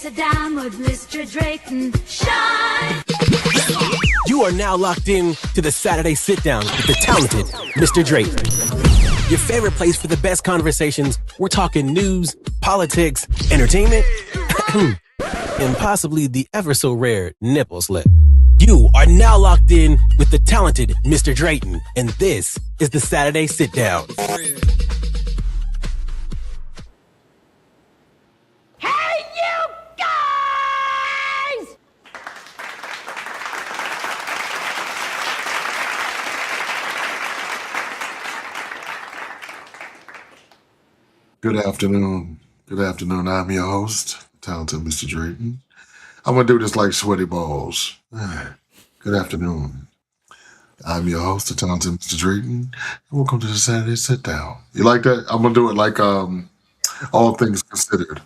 sit down with Mr. Drayton. Shine! You are now locked in to the Saturday Sit Down with the talented Mr. Drayton. Your favorite place for the best conversations. We're talking news, politics, entertainment, and possibly the ever so rare nipple slip. You are now locked in with the talented Mr. Drayton, and this is the Saturday Sit Down. Hey, you guys! Good afternoon. Good afternoon. I'm your host, talented Mr. Drayton. I'm going to do this like sweaty balls. Good afternoon. I'm your host, the talented Mr. Drayton. And welcome to the Saturday Sit Down. You like that? I'm going to do it like all things considered.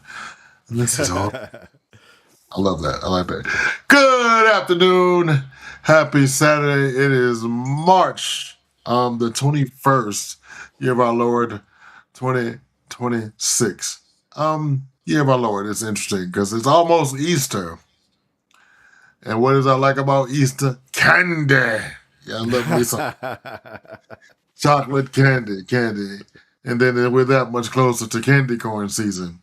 And this is all. I love that. I like that. Good afternoon. Happy Saturday. It is March the 21st, year of our Lord, 2026. Year of our Lord. It's interesting because it's almost Easter. And what is I like about Easter? Candy. Yeah, I love me some chocolate candy. And then we're that much closer to candy corn season.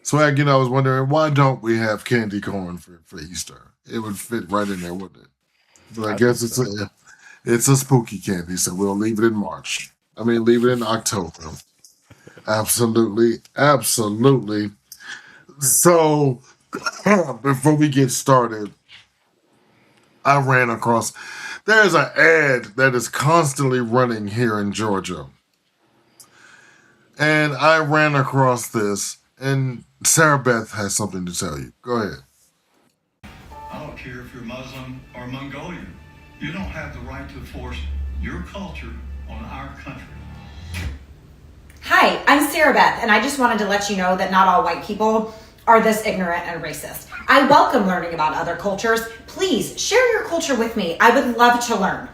So again, I was wondering, why don't we have candy corn for Easter? It would fit right in there, wouldn't it? But I guess it's a spooky candy, so we'll leave it in March. Leave it in October. Absolutely. So before we get started, I ran across, there's an ad that is constantly running here in Georgia. And I ran across this, and Sarah Beth has something to tell you. Go ahead. I don't care if you're Muslim or Mongolian. You don't have the right to force your culture on our country. Hi, I'm Sarah Beth, and I just wanted to let you know that not all white people are this ignorant and racist. I welcome learning about other cultures. Please share your culture with me. I would love to learn.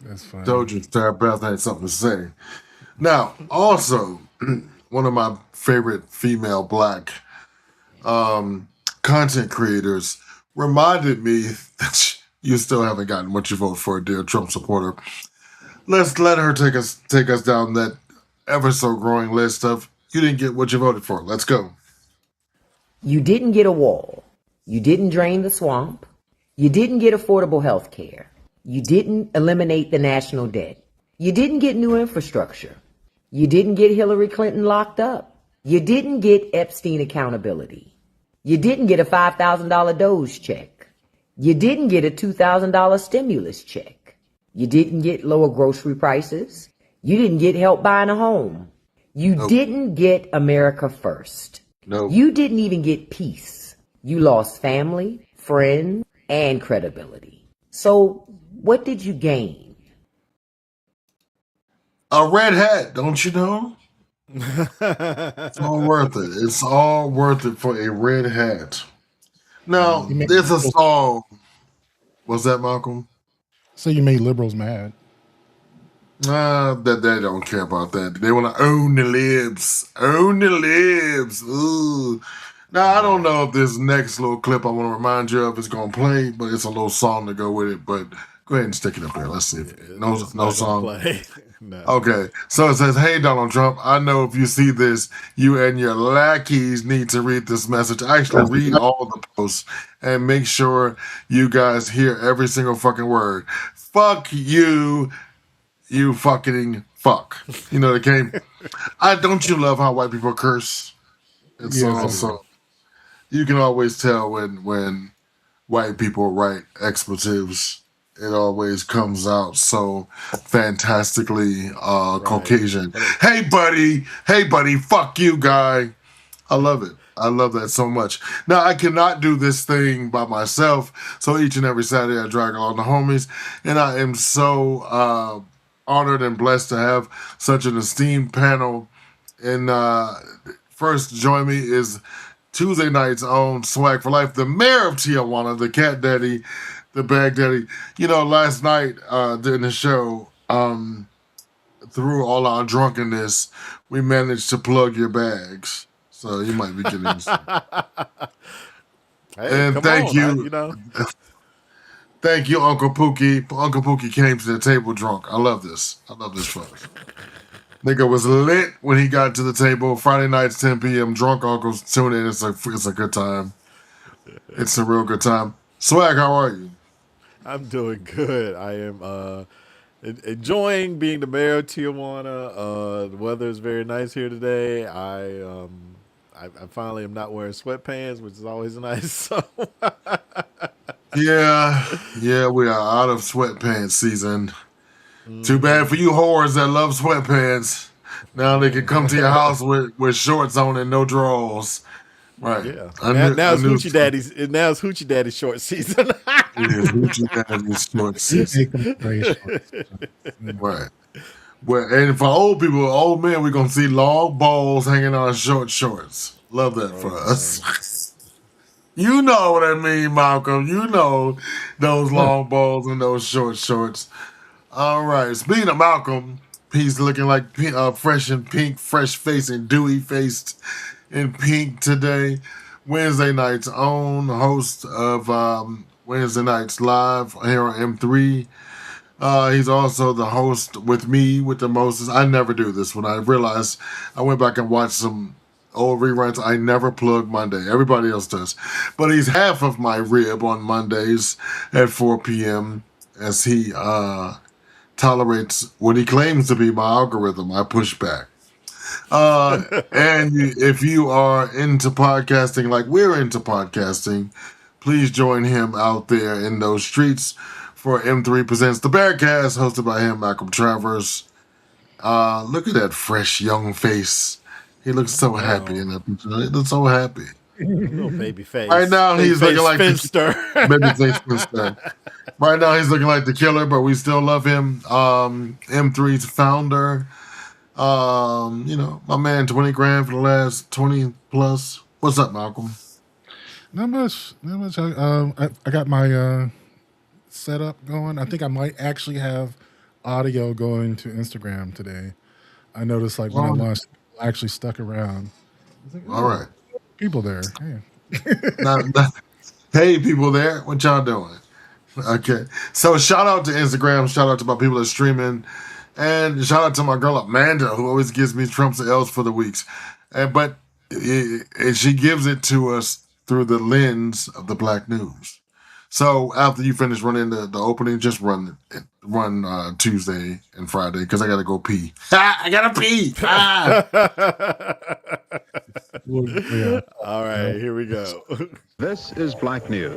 That's fine. Told you Sarah Beth had something to say. Now, also, one of my favorite female black content creators reminded me that you still haven't gotten what you vote for, dear Trump supporter. Let's let her take us down that ever so growing list of you didn't get what you voted for. Let's go. You didn't get a wall. You didn't drain the swamp. You didn't get affordable health care. You didn't eliminate the national debt. You didn't get new infrastructure. You didn't get Hillary Clinton locked up. You didn't get Epstein accountability. You didn't get a $5,000 Doge check. You didn't get a $2,000 stimulus check. You didn't get lower grocery prices. You didn't get help buying a home. You didn't get America first. No. You didn't even get peace. You lost family, friends, and credibility. So what did you gain? A red hat, don't you know? It's all worth it. It's all worth it for a red hat. Now, there's a song. What's that, Malcolm? So you made liberals mad. That they don't care about that. They want to own the libs. Own the libs. Ooh. Now, I don't know if this next little clip I want to remind you of is going to play, but it's a little song to go with it. But go ahead and stick it up there. Let's see if no song. Play. No. Okay, so it says, "Hey Donald Trump, I know if you see this, you and your lackeys need to read this message. Actually, read all the posts and make sure you guys hear every single fucking word. Fuck you, you fucking fuck." You know the game. Don't you love how white people curse? It's so you can always tell when white people write expletives. It always comes out so fantastically Caucasian. Hey buddy, fuck you, guy. I love it. I love that so much. Now, I cannot do this thing by myself, so each and every Saturday I drag along the homies, and I am so honored and blessed to have such an esteemed panel. And first to join me is Tuesday night's own Swag for Life, the mayor of Tijuana, the cat daddy, the bag daddy. You know, last night during the show, through all our drunkenness, we managed to plug your bags. So you might be getting some. Hey, And come thank on, you. Thank you, Uncle Pookie. Uncle Pookie came to the table drunk. I love this. I love this folks. Nigga was lit when he got to the table. Friday nights, 10 p.m. Drunk uncles tune in. It's a good time. It's a real good time. Swag, how are you? I'm doing good. I am enjoying being the mayor of Tijuana. The weather is very nice here today. I finally am not wearing sweatpants, which is always nice. So Yeah, we are out of sweatpants season. Too bad for you whores that love sweatpants. Now they can come to your house with shorts on and no drawers. Right. yeah. Now it's Hoochie Daddy's short season. Hoochie Daddy's short They season. make them gray shorts. Right. Well, and for old people, old men, we're gonna see long balls hanging on short shorts. Love that for us. You know what I mean, Malcolm. You know those long balls and those short shorts. All right. Speaking of Malcolm, he's looking like fresh and pink, fresh face and dewy faced in pink today. Wednesday night's own host of Wednesday Nights Live here on M3. He's also the host with me with the most. I never do this. When I realized, I went back and watched some old reruns. I never plug Monday. Everybody else does. But he's half of my rib on Mondays at 4 p.m. as he tolerates what he claims to be my algorithm. I push back. If you are into podcasting like we're into podcasting, please join him out there in those streets for M3 Presents the Bearcast, hosted by him, Malcolm Travers. Look at that fresh young face. He looks so happy in that picture. He looks so happy. Little baby face. Right now he's looking like Finster. Babyface Finster. Right now he's looking like the killer, but we still love him. M3's founder. My man, 20 grand for the last 20 plus. What's up, Malcolm? Not much. I got my setup going. I think I might actually have audio going to Instagram today. I noticed when I launched, I actually stuck around. All right. People there. Hey. Hey, people there. What y'all doing? Okay. So shout out to Instagram. Shout out to my people that are streaming. And shout out to my girl Amanda, who always gives me Trumps and L's for the weeks. But she gives it to us through the lens of the Black news. So after you finish running the opening, just run Tuesday and Friday because I gotta go pee. I gotta pee. Yeah. All right, here we go. This is Black News.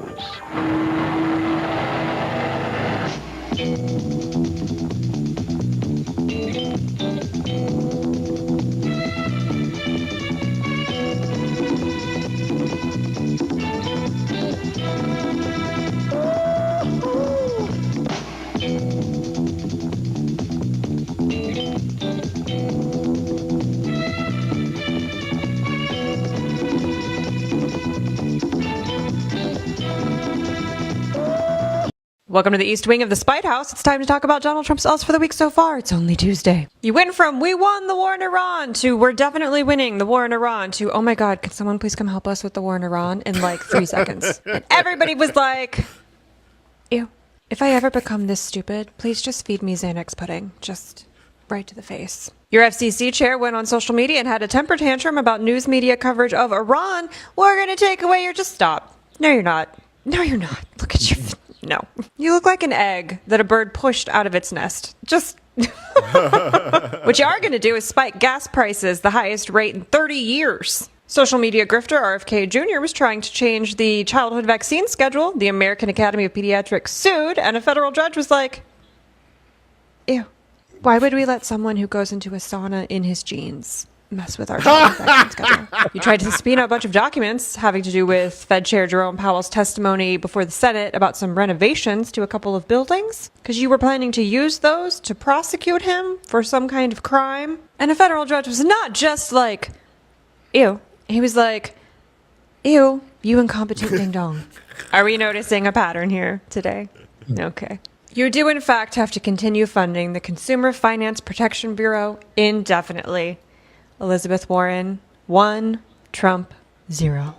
Welcome to the East Wing of the Spite House. It's time to talk about Donald Trump's L's for the week so far. It's only Tuesday. You went from we won the war in Iran to we're definitely winning the war in Iran to oh my God, can someone please come help us with the war in Iran in 3 seconds? And everybody was like, ew. If I ever become this stupid, please just feed me Xanax pudding. Just right to the face. Your FCC chair went on social media and had a temper tantrum about news media coverage of Iran. We're going to take away your... Just stop. No, you're not. No, you're not. Look at your... No. You look like an egg that a bird pushed out of its nest. Just... What you are going to do is spike gas prices, the highest rate in 30 years. Social media grifter RFK Jr. was trying to change the childhood vaccine schedule. The American Academy of Pediatrics sued, and a federal judge was like, ew. Why would we let someone who goes into a sauna in his jeans mess with our vaccine schedule? You tried to subpoena a bunch of documents having to do with Fed Chair Jerome Powell's testimony before the Senate about some renovations to a couple of buildings because you were planning to use those to prosecute him for some kind of crime. And a federal judge was not just like, ew. He was like, ew, you incompetent ding dong. Are we noticing a pattern here today? Okay. You do, in fact, have to continue funding the Consumer Finance Protection Bureau indefinitely. Elizabeth Warren, 1, Trump, 0.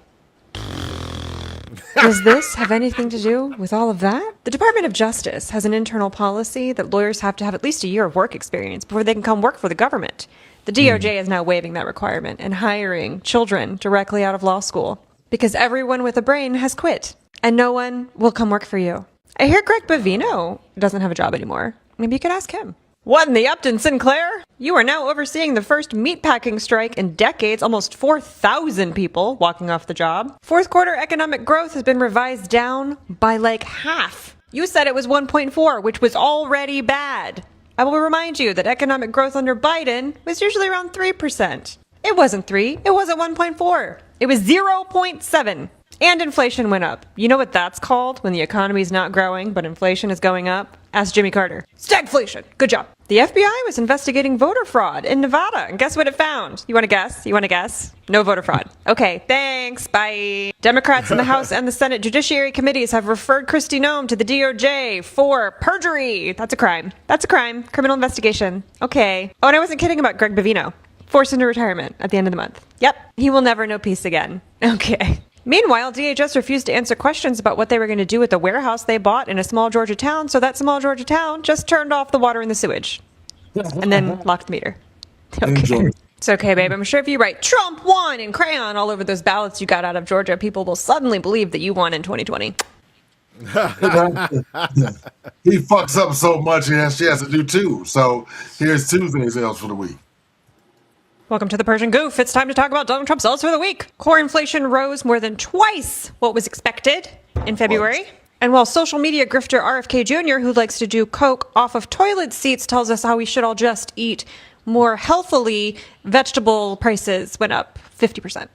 Does this have anything to do with all of that? The Department of Justice has an internal policy that lawyers have to have at least a year of work experience before they can come work for the government. The DOJ is now waiving that requirement and hiring children directly out of law school because everyone with a brain has quit and no one will come work for you. I hear Greg Bavino doesn't have a job anymore. Maybe you could ask him. What in the Upton, Sinclair? You are now overseeing the first meatpacking strike in decades, almost 4,000 people walking off the job. Fourth quarter economic growth has been revised down by like half. You said it was 1.4, which was already bad. I will remind you that economic growth under Biden was usually around 3%. It wasn't 3, it wasn't 1.4. It was 0.7. And inflation went up. You know what that's called when the economy's not growing, but inflation is going up? Ask Jimmy Carter. Stagflation. Good job. The FBI was investigating voter fraud in Nevada, and guess what it found? You want to guess? You want to guess? No voter fraud. Okay, thanks. Bye. Democrats in the House and the Senate Judiciary Committees have referred Kristi Noem to the DOJ for perjury. That's a crime. That's a crime. Criminal investigation. Okay. Oh, and I wasn't kidding about Greg Bavino. Forced into retirement at the end of the month. Yep. He will never know peace again. Okay. Meanwhile, DHS refused to answer questions about what they were going to do with the warehouse they bought in a small Georgia town, so that small Georgia town just turned off the water and the sewage. And then locked the meter. Okay. It's okay, babe. I'm sure if you write Trump won in crayon all over those ballots you got out of Georgia, people will suddenly believe that you won in 2020. He fucks up so much, she has to do 2. So here's Tuesday's Else for the week. Welcome to the Persian Goof. It's time to talk about Donald Trump's Else for the week. Core inflation rose more than twice what was expected in February. And while social media grifter RFK Jr., who likes to do coke off of toilet seats, tells us how we should all just eat more healthily, vegetable prices went up 50%.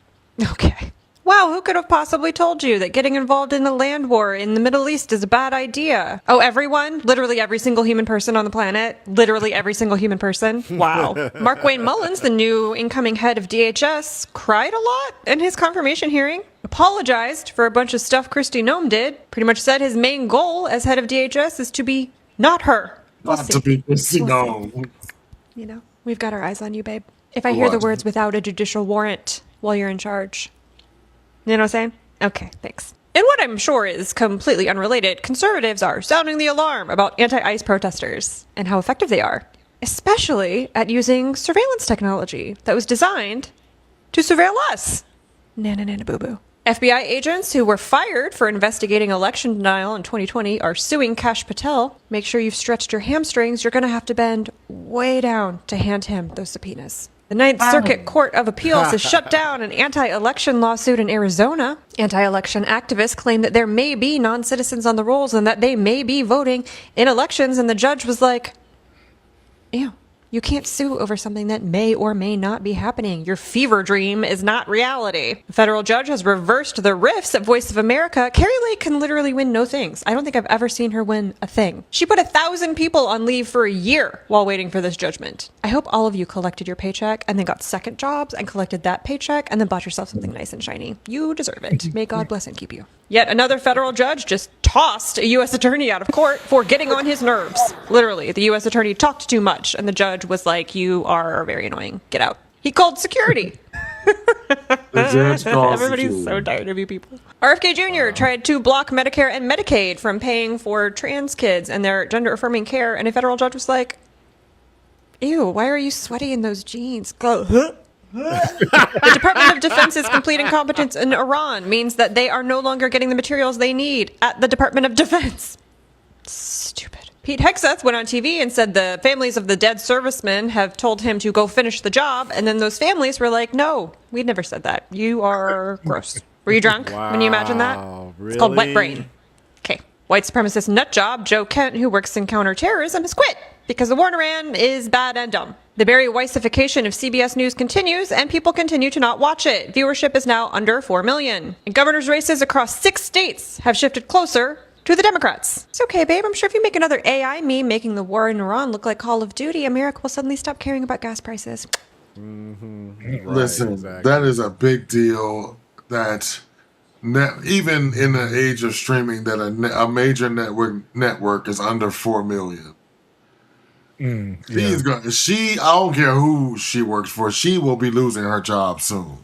Okay. Wow, who could have possibly told you that getting involved in a land war in the Middle East is a bad idea? Oh, everyone? Literally every single human person on the planet? Literally every single human person? Wow. Mark Wayne Mullins, the new incoming head of DHS, cried a lot in his confirmation hearing, apologized for a bunch of stuff Kristi Noem did, pretty much said his main goal as head of DHS is to be not her. Not to be Kristi Noem. You know, we've got our eyes on you, babe. If I hear the words without a judicial warrant while you're in charge. You know what I'm saying? Okay, thanks. And what I'm sure is completely unrelated, conservatives are sounding the alarm about anti-ICE protesters and how effective they are, especially at using surveillance technology that was designed to surveil us. Nana boo boo. FBI agents who were fired for investigating election denial in 2020 are suing Kash Patel. Make sure you've stretched your hamstrings. You're going to have to bend way down to hand him those subpoenas. The Ninth Circuit Court of Appeals has shut down an anti-election lawsuit in Arizona. Anti-election activists claim that there may be non-citizens on the rolls and that they may be voting in elections, and the judge was like, ew. You can't sue over something that may or may not be happening. Your fever dream is not reality. The federal judge has reversed the rifts at Voice of America. Carrie Lake can literally win no things. I don't think I've ever seen her win a thing. She put 1,000 people on leave for a year while waiting for this judgment. I hope all of you collected your paycheck and then got second jobs and collected that paycheck and then bought yourself something nice and shiny. You deserve it. May God bless and keep you. Yet another federal judge just tossed a U.S. attorney out of court for getting on his nerves. Literally, the U.S. attorney talked too much, and the judge was like, you are very annoying. Get out. He called security. Everybody's so tired of you people. RFK Jr. tried to block Medicare and Medicaid from paying for trans kids and their gender-affirming care, and a federal judge was like, ew, why are you sweaty in those jeans? The Department of Defense's complete incompetence in Iran means that they are no longer getting the materials they need at the Department of Defense. Stupid. Pete Hegseth went on TV and said the families of the dead servicemen have told him to go finish the job, and then those families were like, no, we never said that. You are gross. Were you drunk when you imagined that? Really? It's called wet brain. Okay. White supremacist nutjob Joe Kent, who works in counterterrorism, has quit because the war in Iran is bad and dumb. The Barry Weissfication of CBS News continues, and people continue to not watch it. Viewership is now under 4 million. And governors' races across 6 states have shifted closer to the Democrats. It's okay, babe. I'm sure if you make another AI meme making the war in Iran look like Call of Duty, America will suddenly stop caring about gas prices. Mm-hmm. Right, Listen, exactly. That is a big deal that even in the age of streaming, that a major network is under 4 million. I don't care who she works for, she will be losing her job soon.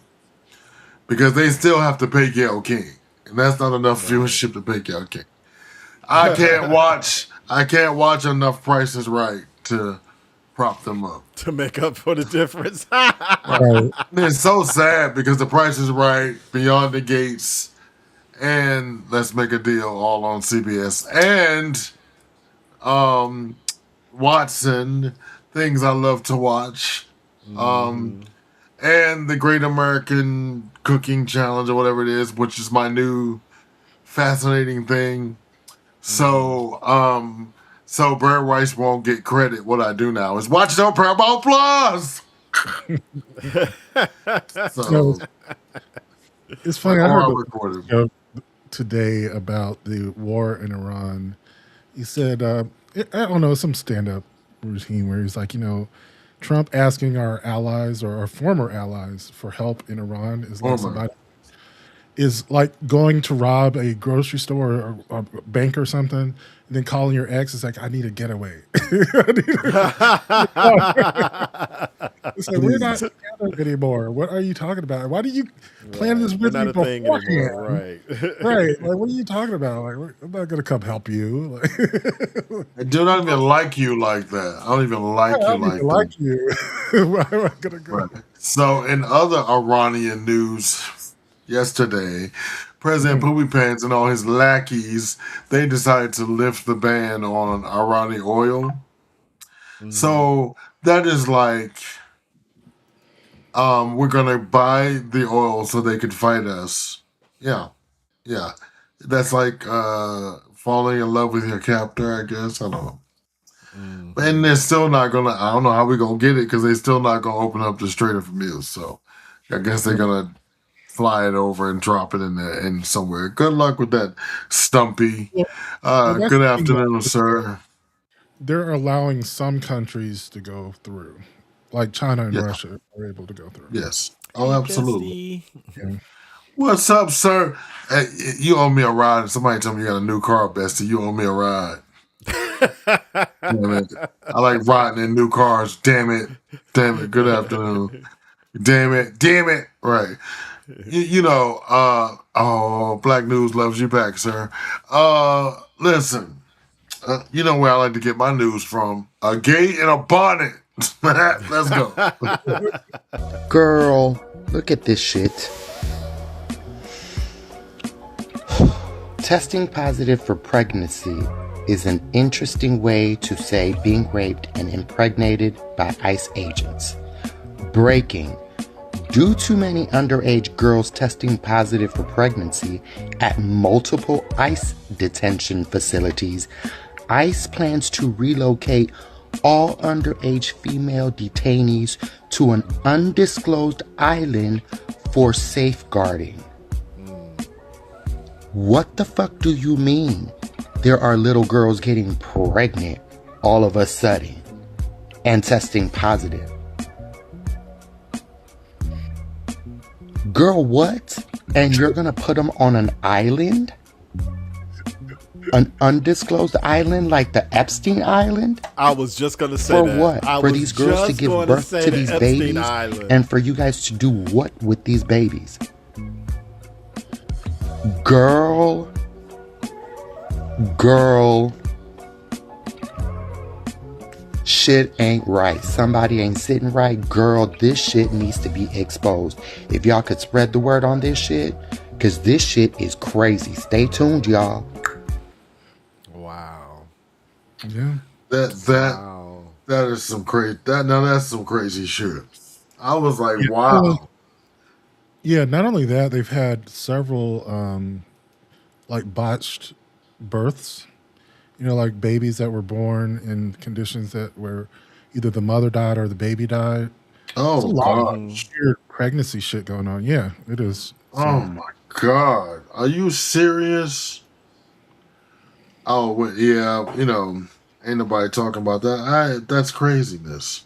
because they still have to pay Gayle King, and that's not enough viewership to pay Gayle King. I can't watch enough Price is Right to prop them up. To make up for the difference. Right. It's so sad because The Price is Right, Beyond the Gates, and Let's Make a Deal all on CBS, and Watson, Things I Love to Watch, and the Great American Cooking Challenge or whatever it is, which is my new fascinating thing. So Brad Rice won't get credit. What I do now is watch it on Paramount Plus. So It's funny. I heard recorded. Today about the war in Iran. He said, I don't know, some stand-up routine where he's like, Trump asking our allies or our former allies for help in Iran is like somebody is like going to rob a grocery store or a bank or something, and then calling your ex is like, I need a getaway. It's like, we're not together anymore. What are you talking about? Why do you plan this with me beforehand? Right. Right. Like, what are you talking about? Like, I'm not going to come help you. I do not even like you like that. I don't even like you like that. You. Why am I going to go? Right. So, in other Iranian news, yesterday, President Poopy Pants and all his lackeys, they decided to lift the ban on Iranian oil. So that is like, we're gonna buy the oil so they could fight us. Yeah. That's like falling in love with your captor, I guess. I don't know. And they're still not gonna. I don't know how we're gonna get it because they're still not gonna open up the Strait of Hormuz. So I guess they're gonna fly it over and drop it in there in somewhere. Good luck with that, Stumpy. Good afternoon, sir. They're allowing some countries to go through, like China and Russia are able to go through. Yes. Oh, absolutely. Yeah. What's up, sir? Hey, you owe me a ride. Somebody told me you got a new car, Bestie. You owe me a ride. Damn it. I like riding in new cars. Damn it. Good afternoon. Damn it. Right. Black News loves you back, sir. Listen, you know where I like to get my news from. A gay in a bonnet. Let's go. Girl, look at this shit. Testing positive for pregnancy is an interesting way to say being raped and impregnated by ICE agents. Breaking. Due to many underage girls testing positive for pregnancy at multiple ICE detention facilities, ICE plans to relocate all underage female detainees to an undisclosed island for safeguarding. What the fuck do you mean? There are little girls getting pregnant all of a sudden and testing positive. Girl, what? And you're gonna put them on an island? An undisclosed island like the Epstein Island? I was just gonna say for that. what? I For was these girls to just give gonna birth say to the these Epstein babies? Island. And for you guys to do what with these babies? Girl. Shit ain't right. Somebody ain't sitting right. Girl, this shit needs to be exposed. If y'all could spread the word on this shit, because this shit is crazy. Stay tuned, y'all. Wow. Yeah. That is some crazy. That's some crazy shit. I was like, wow. Yeah, not only that, they've had several like botched births. Like babies that were born in conditions that where either the mother died or the baby died. Oh, there's a lot of weird pregnancy shit going on. Yeah, it is. Oh my God. Are you serious? Oh, well, yeah, ain't nobody talking about that. That's craziness.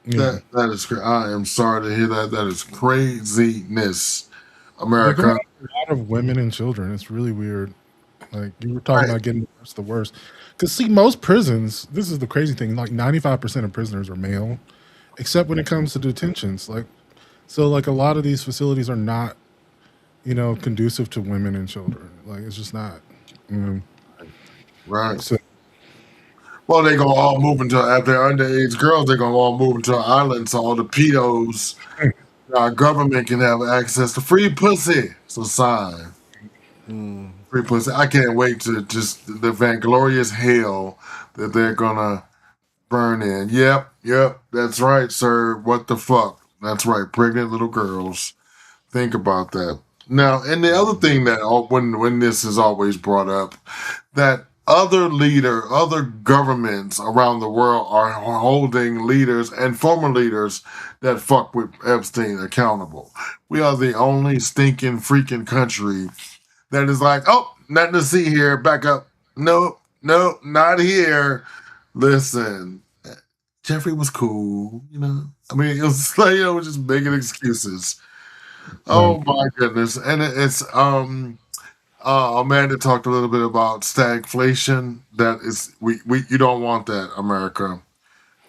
Yeah. That is I am sorry to hear that. That is craziness. America. A lot of women and children. It's really weird. Like you were talking about getting the worst. Because see, most prisons, this is the crazy thing, like 95% of prisoners are male, except when it comes to detentions. Like a lot of these facilities are not conducive to women and children. Like it's just not. Right. So Well, they gonna all move into if they're underage girls. They're gonna all move into an island, so all the pedos, our government can have access to free pussy. So sign free pussy. I can't wait to just the vainglorious hell that they're gonna burn in. Yep, that's right, sir. What the fuck? That's right, pregnant little girls. Think about that. Now, and the other thing that when this is always brought up, that other governments around the world are holding leaders and former leaders that fuck with Epstein accountable. We are the only stinking freaking country that is like, oh, nothing to see here. Back up. Nope, not here. Listen, Jeffrey was cool, I mean, it was like, just making excuses. Oh my goodness. And it's Amanda talked a little bit about stagflation. That is you don't want that, America.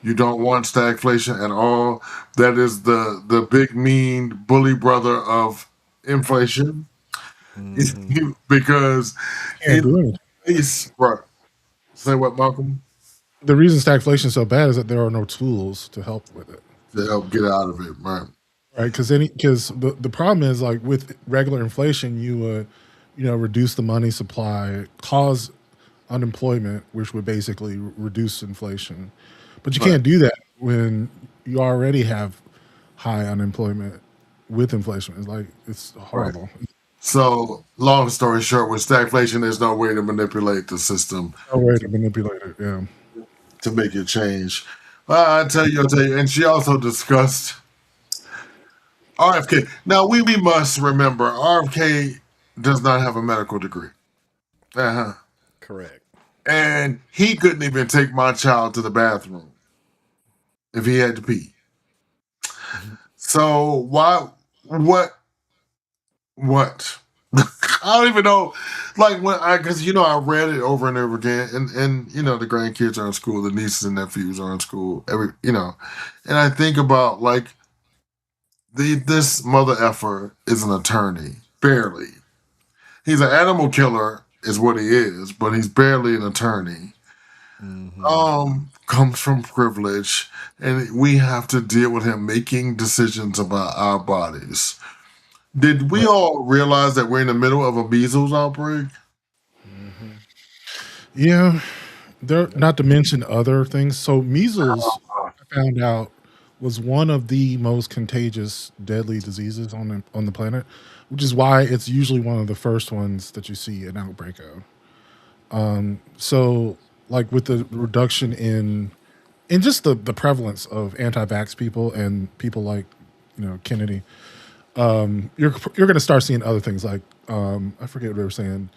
You don't want stagflation at all. That is the big mean bully brother of inflation. Because can't do it. it's right. Say what, Malcolm? The reason stagflation is so bad is that there are no tools to help with it. To help get out of it, right? Right, because the problem is like with regular inflation, you would reduce the money supply, cause unemployment, which would basically reduce inflation. But you can't do that when you already have high unemployment with inflation. It's horrible. Right. So, long story short, with stagflation, there's no way to manipulate the system. No way to manipulate it, yeah. To make it change. I'll tell you. And she also discussed RFK. Now, we must remember RFK does not have a medical degree. Correct. And he couldn't even take my child to the bathroom if he had to pee. So what? I don't even know. Like because I read it over and over again, and the grandkids are in school, the nieces and nephews are in school, and I think about like this mother effer is an attorney, barely. He's an animal killer, is what he is, but he's barely an attorney. Comes from privilege, and we have to deal with him making decisions about our bodies. Did we all realize that we're in the middle of a measles outbreak? Yeah, not to mention other things. So measles, I found out, was one of the most contagious, deadly diseases on the planet, which is why it's usually one of the first ones that you see an outbreak of. So, like with the reduction in just the prevalence of anti-vax people and people like Kennedy, you're going to start seeing other things like I forget what they were saying.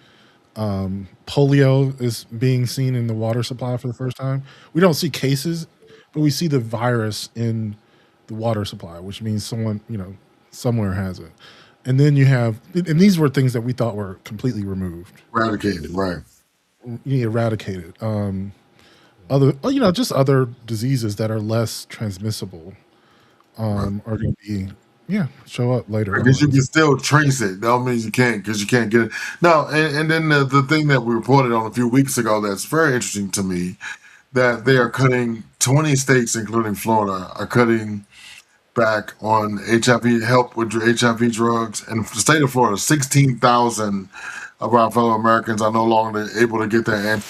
Polio is being seen in the water supply for the first time. We don't see cases, but we see the virus in the water supply, which means someone somewhere has it. And then you have, and these were things that we thought were completely removed, eradicated, right? Eradicated. Other, just other diseases that are less transmissible are going to be. Yeah, show up later. Because you can still trace it. That means you can't, because you can't get it. Now, and then the thing that we reported on a few weeks ago that's very interesting to me, that they are cutting 20 states, including Florida, are cutting back on HIV, help with HIV drugs. And the state of Florida, 16,000 of our fellow Americans are no longer able to get their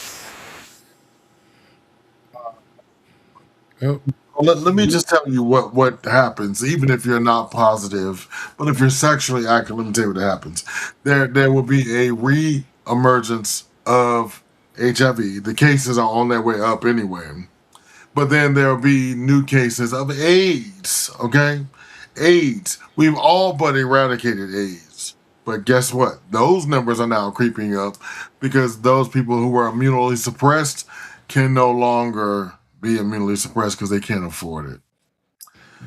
Yep. Let me just tell you what happens, even if you're not positive. But if you're sexually active, let me tell you what happens. There will be a re-emergence of HIV. The cases are on their way up anyway. But then there'll be new cases of AIDS, okay? AIDS. We've all but eradicated AIDS. But guess what? Those numbers are now creeping up because those people who were immunely suppressed can no longer be immunely suppressed because they can't afford it.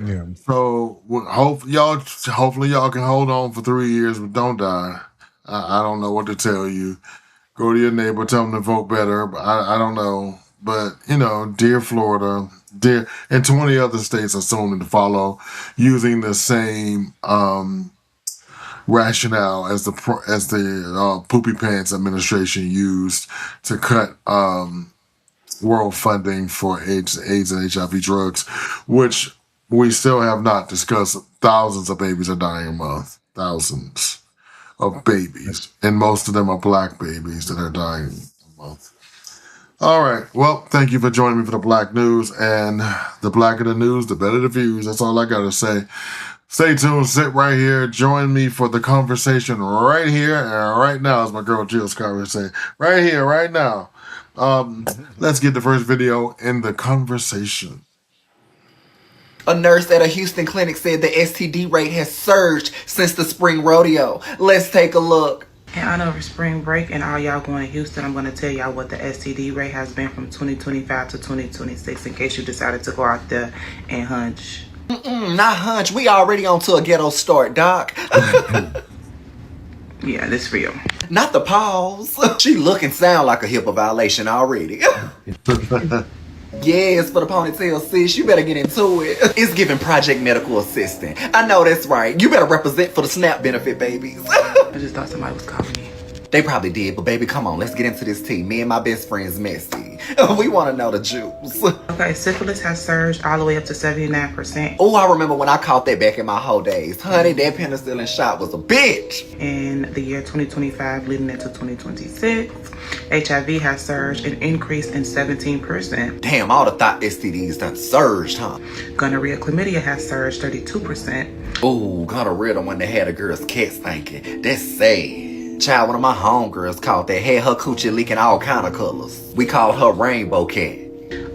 Yeah. So hopefully y'all can hold on for 3 years, but don't die. I don't know what to tell you. Go to your neighbor, tell them to vote better. But I don't know. But dear Florida, and 20 other states are soon to follow, using the same rationale as the Poopy Pants administration used to cut world funding for AIDS and HIV drugs, which we still have not discussed. Thousands of babies are dying a month. Thousands of babies. And most of them are black babies that are dying a month. All right. Well, thank you for joining me for the Black News. And the blacker the news, the better the views. That's all I got to say. Stay tuned. Sit right here. Join me for the conversation right here and right now, as my girl Jill Scott would say. Right here, right now. Let's get the first video in the conversation. A nurse at a Houston clinic said the STD rate has surged since the spring rodeo. Let's take a look. In honor of spring break and all y'all going to Houston, I'm going to tell y'all what the STD rate has been from 2025 to 2026 in case you decided to go out there and hunch. Not hunch. We already on to a ghetto start, Doc. Yeah, this for you. Not the pause. She look and sound like a HIPAA violation already. Yes, for the ponytail, sis. You better get into it. It's giving Project Medical Assistant. I know that's right. You better represent for the SNAP benefit, babies. I just thought somebody was calling me. They probably did, but baby, come on. Let's get into this tea. Me and my best friend's messy. We want to know the juice. Okay, syphilis has surged all the way up to 79%. Oh, I remember when I caught that back in my whole days. Honey, that penicillin shot was a bitch. In the year 2025 leading into 2026, HIV has surged and increased in 17%. Damn, all the thought STDs done surged, huh? Gonorrhea chlamydia has surged 32%. Ooh, gonorrhea the one that had a girl's cat stinking. That's sad. Child, one of my homegirls caught that, had her coochie leaking all kind of colors. We called her Rainbow Cat.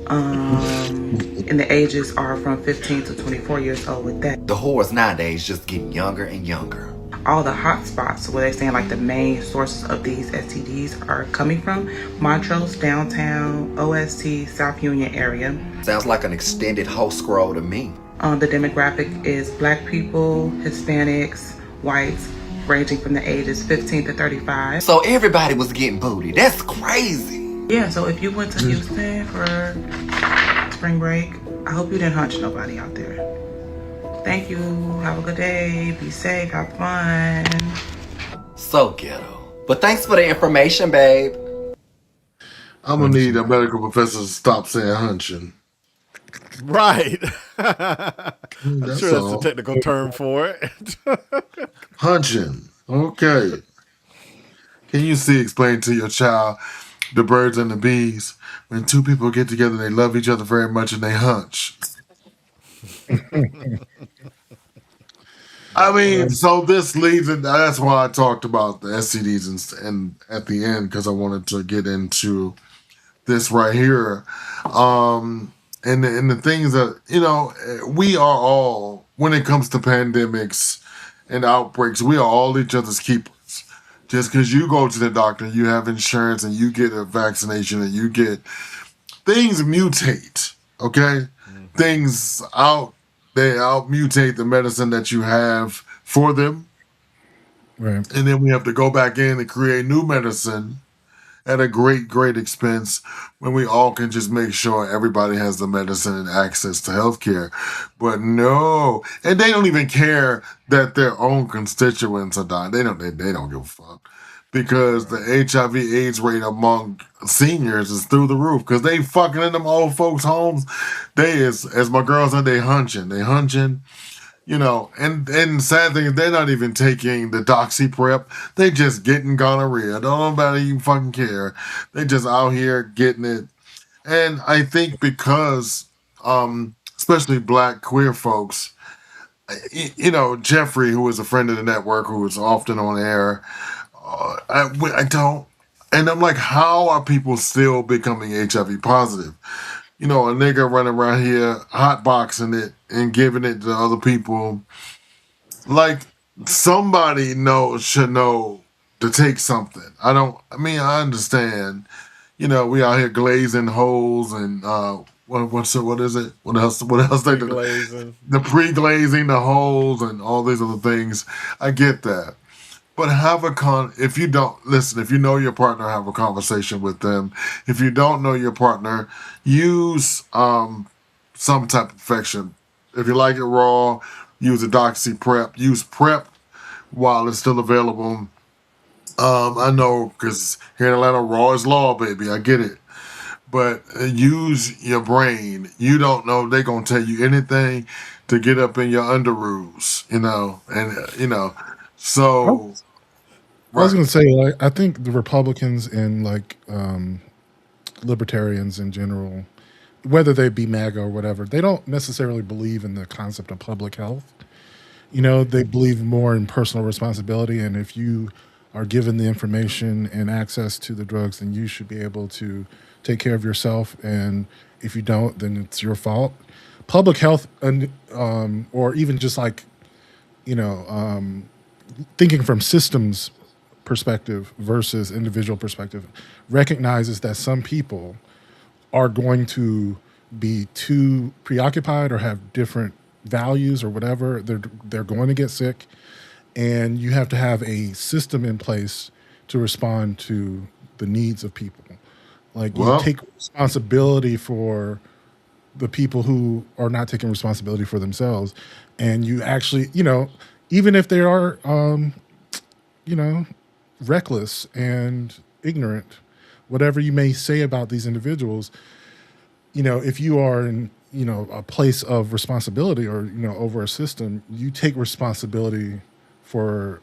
And the ages are from 15 to 24 years old with that. The whores nowadays just getting younger and younger. All the hot spots where they're saying like the main sources of these STDs are coming from: Montrose, downtown, OST, South Union area. Sounds like an extended whole scroll to me. The demographic is black people, Hispanics, whites, ranging from the ages 15 to 35. So everybody was getting booty. That's crazy. Yeah, so if you went to Houston for spring break, I hope you didn't hunch nobody out there. Thank you. Have a good day. Be safe. Have fun. So ghetto. But thanks for the information, babe. I'm going to need a medical professor to stop saying hunching. Right. I'm sure that's the technical term for it. Hunching. Okay. Can you explain to your child the birds and the bees? When two people get together, they love each other very much and they hunch. I mean, so this leads, and that's why I talked about the STDs and at the end, because I wanted to get into this right here. And the things that, we are all, when it comes to pandemics and outbreaks, we are all each other's keepers. Just because you go to the doctor, you have insurance, and you get a vaccination, and you get, things mutate, okay? Things they out-mutate the medicine that you have for them. Right. And then we have to go back in and create new medicine at a great, great expense when we all can just make sure everybody has the medicine and access to healthcare. But no, and they don't even care that their own constituents are dying. They don't give a fuck. Because the HIV/AIDS rate among seniors is through the roof. Because they fucking in them old folks' homes. They is, as my girl said, they hunching. And sad thing is they're not even taking the doxy prep. They just getting gonorrhea. Don't nobody even fucking care. They just out here getting it. And I think because, especially black queer folks, Jeffrey, who is a friend of the network, who is often on air, I don't, and I'm like, how are people still becoming HIV positive? A nigga running around here hotboxing it and giving it to other people. Like, somebody should know to take something. I understand. We out here glazing holes and what is it? What else they do? The pre-glazing the holes and all these other things. I get that. But if you know your partner, have a conversation with them. If you don't know your partner, use some type of infection. If you like it raw, use a doxy prep. Use PrEP, while it's still available. I know because here in Atlanta, raw is law, baby. I get it. But use your brain. You don't know if they're going to tell you anything to get up in your underoos, and. So, I was going to say, like, I think the Republicans and like libertarians in general, whether they be MAGA or whatever, they don't necessarily believe in the concept of public health. They believe more in personal responsibility, and if you are given the information and access to the drugs, then you should be able to take care of yourself. And if you don't, then it's your fault. Public health, or even just like, thinking from systems perspective versus individual perspective, recognizes that some people are going to be too preoccupied or have different values or whatever. They're going to get sick, and you have to have a system in place to respond to the needs of people. Like, you take responsibility for the people who are not taking responsibility for themselves, and you actually, even if they are, reckless and ignorant, whatever you may say about these individuals, if you are in, a place of responsibility or, over a system, you take responsibility for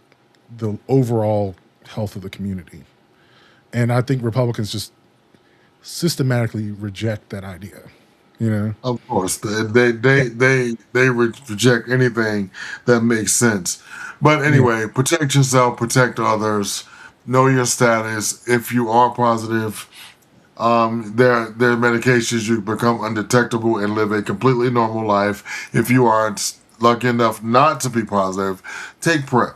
the overall health of the community. And I think Republicans just systematically reject that idea. Of course, they reject anything that makes sense. But anyway, protect yourself, protect others, know your status. If you are positive, there are medications you become undetectable and live a completely normal life. If you are lucky enough not to be positive, take PrEP.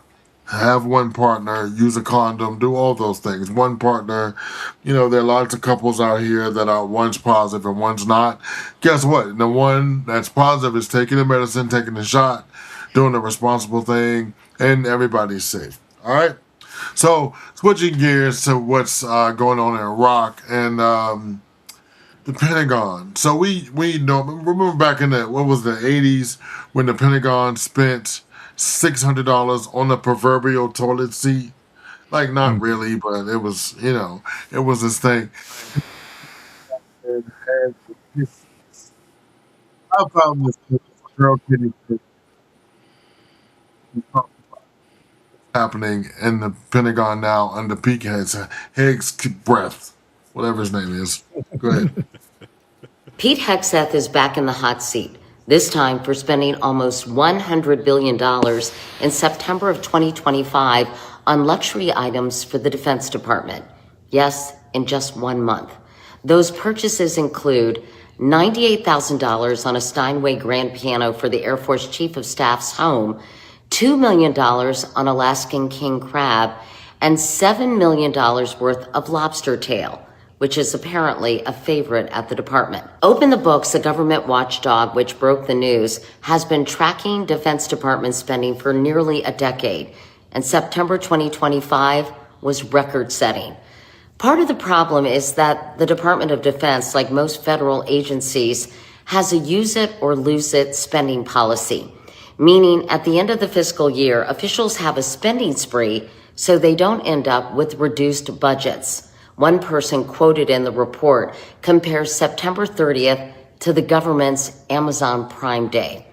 Have one partner, use a condom, do all those things. One partner, there are lots of couples out here that are one's positive and one's not. Guess what? The one that's positive is taking the medicine, taking the shot, doing the responsible thing, and everybody's safe. All right? So, switching gears to what's going on in Iraq and the Pentagon. So we know, remember back in the 80s when the Pentagon spent $600 on a proverbial toilet seat? Like, not really, but it was, it was this thing. I found this girl getting happening in the Pentagon now under Pete Hegseth, whatever his name is. Go ahead. Pete Hegseth is back in the hot seat, this time for spending almost $100 billion in September of 2025 on luxury items for the Defense Department. Yes, in just 1 month. Those purchases include $98,000 on a Steinway grand piano for the Air Force Chief of Staff's home, $2 million on Alaskan king crab, and $7 million worth of lobster tail, which is apparently a favorite at the department. Open the Books, a government watchdog which broke the news, has been tracking Defense Department spending for nearly a decade, and September 2025 was record-setting. Part of the problem is that the Department of Defense, like most federal agencies, has a use-it-or-lose-it spending policy, meaning at the end of the fiscal year, officials have a spending spree so they don't end up with reduced budgets. One person quoted in the report compares September 30th to the government's Amazon Prime Day.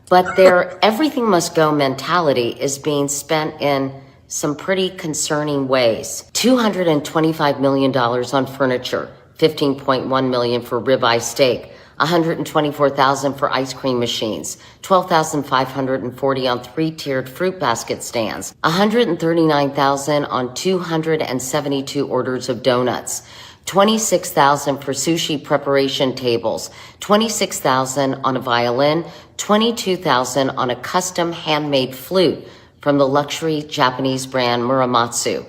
But their everything must go mentality is being spent in some pretty concerning ways. $225 million on furniture, $15.1 million for ribeye steak, $124,000 for ice cream machines, $12,540 on 3-tiered fruit basket stands, $139,000 on 272 orders of donuts, $26,000 for sushi preparation tables, $26,000 on a violin, $22,000 on a custom handmade flute from the luxury Japanese brand Muramatsu.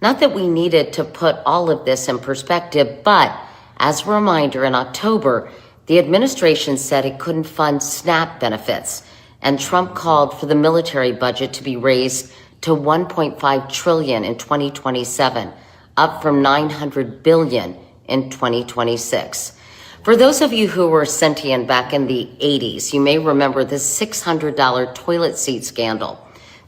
Not that we needed to put all of this in perspective, but as a reminder, in October, the administration said it couldn't fund SNAP benefits, and Trump called for the military budget to be raised to $1.5 trillion in 2027, up from $900 billion in 2026. For those of you who were sentient back in the 80s, you may remember the $600 toilet seat scandal.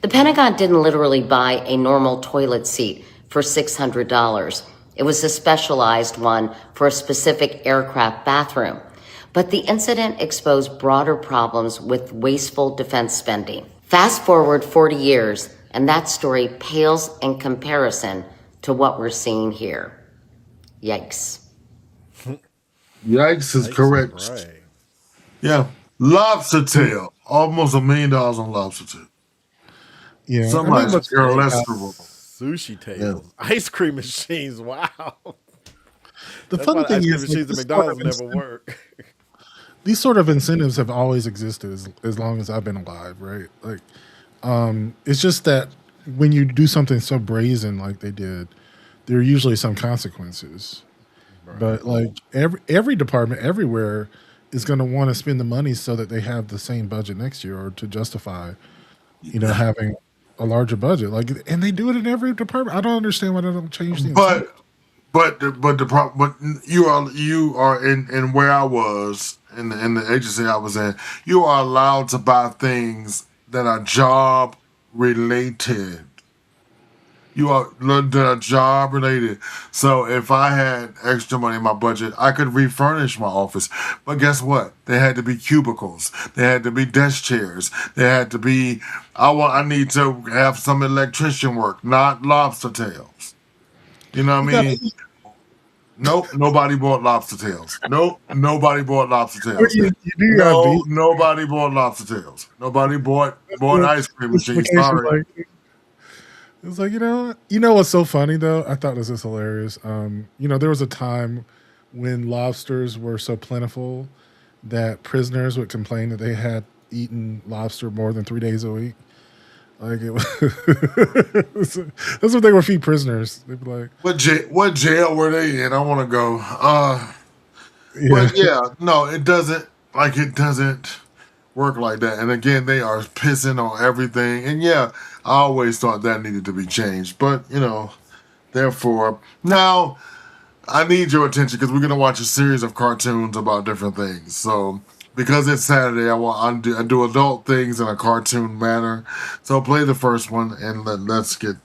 The Pentagon didn't literally buy a normal toilet seat for $600. It was a specialized one for a specific aircraft bathroom. But the incident exposed broader problems with wasteful defense spending. Fast forward 40 years, and that story pales in comparison to what we're seeing here. Yikes. Yikes is correct. Right. Yeah. Lobster tail. Almost $1 million on lobster tail. Yeah, Somebody's what's irreplaceable. Sushi tables, ice cream machines. Wow. the That's funny why the thing ice cream is, machines at this sort McDonald's of never incentive- work. these sort of incentives have always existed as long as I've been alive, right? Like, it's just that when you do something so brazen like they did, there are usually some consequences. But like every department everywhere is going to want to spend the money so that they have the same budget next year, or to justify, having a larger budget. Like, and they do it in every department. I don't understand why they don't change the incentive. But you are in where I was in the agency I was in. You are allowed to buy things that are job related. You are that are job related. So if I had extra money in my budget, I could refurnish my office. But guess what? They had to be cubicles. They had to be desk chairs. They had to be. I need to have some electrician work, not lobster tails. You know what I mean? Nope, nobody bought lobster tails. Nope, nobody bought lobster tails. Nobody bought lobster tails. Nobody bought ice cream machines. Sorry. It's like, you know what's so funny though? I thought this was hilarious. There was a time when lobsters were so plentiful that prisoners would complain that they had eaten lobster more than 3 days a week. Like it was, that's what they would feed prisoners. They'd be like, what jail were they in? I want to go. But no, it doesn't work like that. And again, they are pissing on everything. And I always thought that needed to be changed. But therefore, now I need your attention because we're gonna watch a series of cartoons about different things. So, because it's Saturday, I do adult things in a cartoon manner. So play the first one and let's get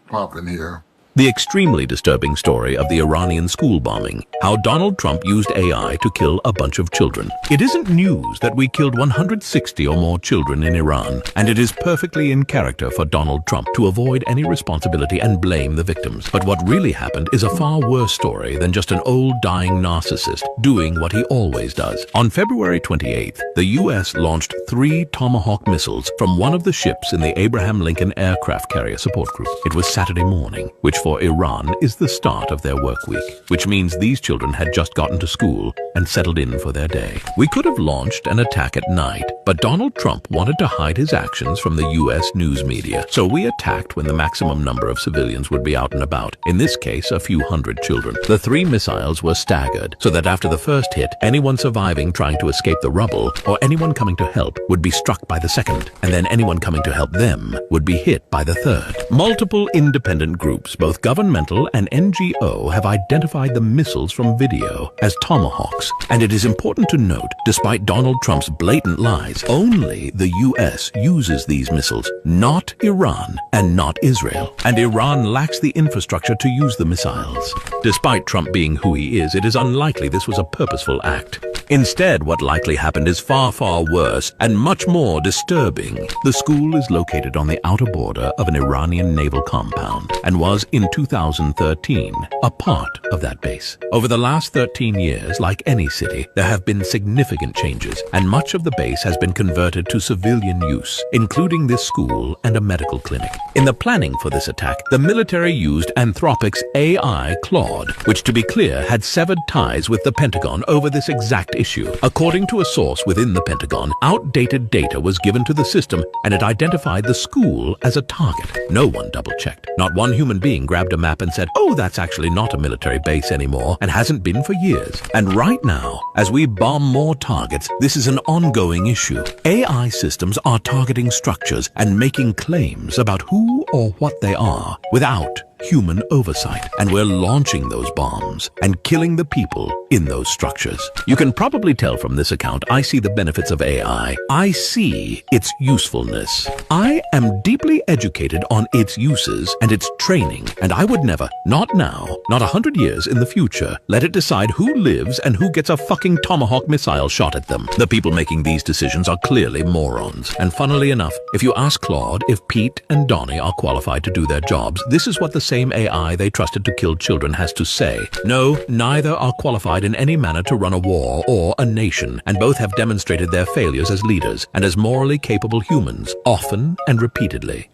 popping here. The extremely disturbing story of the Iranian school bombing, how Donald Trump used AI to kill a bunch of children. It isn't news that we killed 160 or more children in Iran, and it is perfectly in character for Donald Trump to avoid any responsibility and blame the victims. But what really happened is a far worse story than just an old dying narcissist doing what he always does. On February 28th, the U.S. launched 3 Tomahawk missiles from one of the ships in the Abraham Lincoln Aircraft Carrier Support Group. It was Saturday morning, which for Iran is the start of their work week, which means these children had just gotten to school and settled in for their day. We could have launched an attack at night, but Donald Trump wanted to hide his actions from the U.S. news media, so we attacked when the maximum number of civilians would be out and about, in this case a few hundred children. The 3 missiles were staggered, so that after the first hit, anyone surviving trying to escape the rubble, or anyone coming to help, would be struck by the second, and then anyone coming to help them would be hit by the third. Multiple independent groups, both governmental and NGO, have identified the missiles from video as Tomahawks. And it is important to note, despite Donald Trump's blatant lies, only the US uses these missiles, not Iran and not Israel. And Iran lacks the infrastructure to use the missiles. Despite Trump being who he is, it is unlikely this was a purposeful act. Instead, what likely happened is far, far worse and much more disturbing. The school is located on the outer border of an Iranian naval compound and was, in 2013, a part of that base. Over the last 13 years, like any city, there have been significant changes, and much of the base has been converted to civilian use, including this school and a medical clinic. In the planning for this attack, the military used Anthropic's AI Claude, which, to be clear, had severed ties with the Pentagon over this exact issue. According to a source within the Pentagon, outdated data was given to the system and it identified the school as a target. No one double-checked. Not one human being grabbed a map and said, oh, that's actually not a military base anymore and hasn't been for years. And right now, as we bomb more targets, this is an ongoing issue. AI systems are targeting structures and making claims about who or what they are without human oversight, and we're launching those bombs and killing the people in those structures. You can probably tell from this account I see the benefits of AI. I see its usefulness. I am deeply educated on its uses and its training, and I would never, not now, not 100 years in the future, let it decide who lives and who gets a fucking Tomahawk missile shot at them. The people making these decisions are clearly morons. And funnily enough, if you ask Claude if Pete and Donnie are qualified to do their jobs, this is what the same AI they trusted to kill children has to say. No, neither are qualified in any manner to run a war or a nation, and both have demonstrated their failures as leaders and as morally capable humans, often and repeatedly.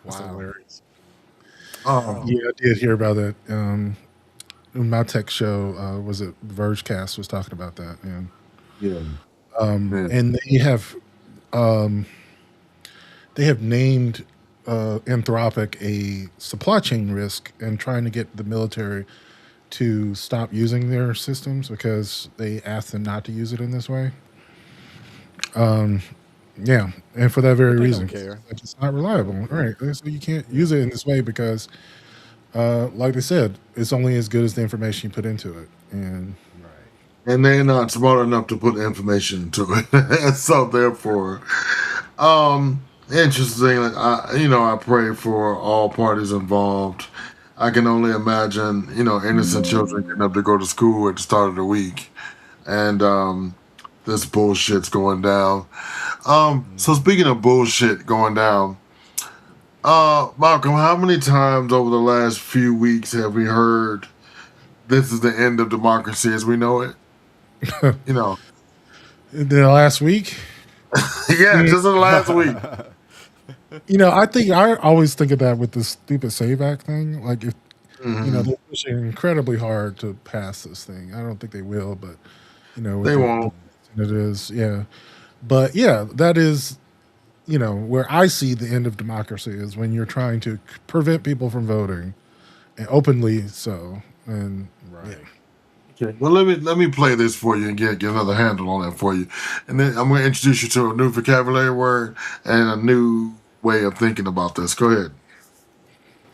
Wow. Yeah, I did hear about that. My tech show, was it Vergecast, was talking about that. And, and they have named Anthropic a supply chain risk and trying to get the military to stop using their systems because they asked them not to use it in this way. Yeah, and for that very reason, it's not reliable. All right, so you can't use it in this way because, like they said, it's only as good as the information you put into it, and they're not smart enough to put information into it. So therefore, interesting. I pray for all parties involved. I can only imagine, innocent children getting up to go to school at the start of the week, and this bullshit's going down. So speaking of bullshit going down, Malcolm, how many times over the last few weeks have we heard this is the end of democracy as we know it? The last week? Yeah, just in the last week. I always think of that with the stupid SAVE Act thing. Like, if they're pushing incredibly hard to pass this thing. I don't think they will, but they won't. It is, yeah. But yeah, that is, where I see the end of democracy is when you're trying to prevent people from voting, and openly so. And right. Okay. Well, let me play this for you and get another handle on that for you, and then I'm going to introduce you to a new vocabulary word and a new way of thinking about this. Go ahead.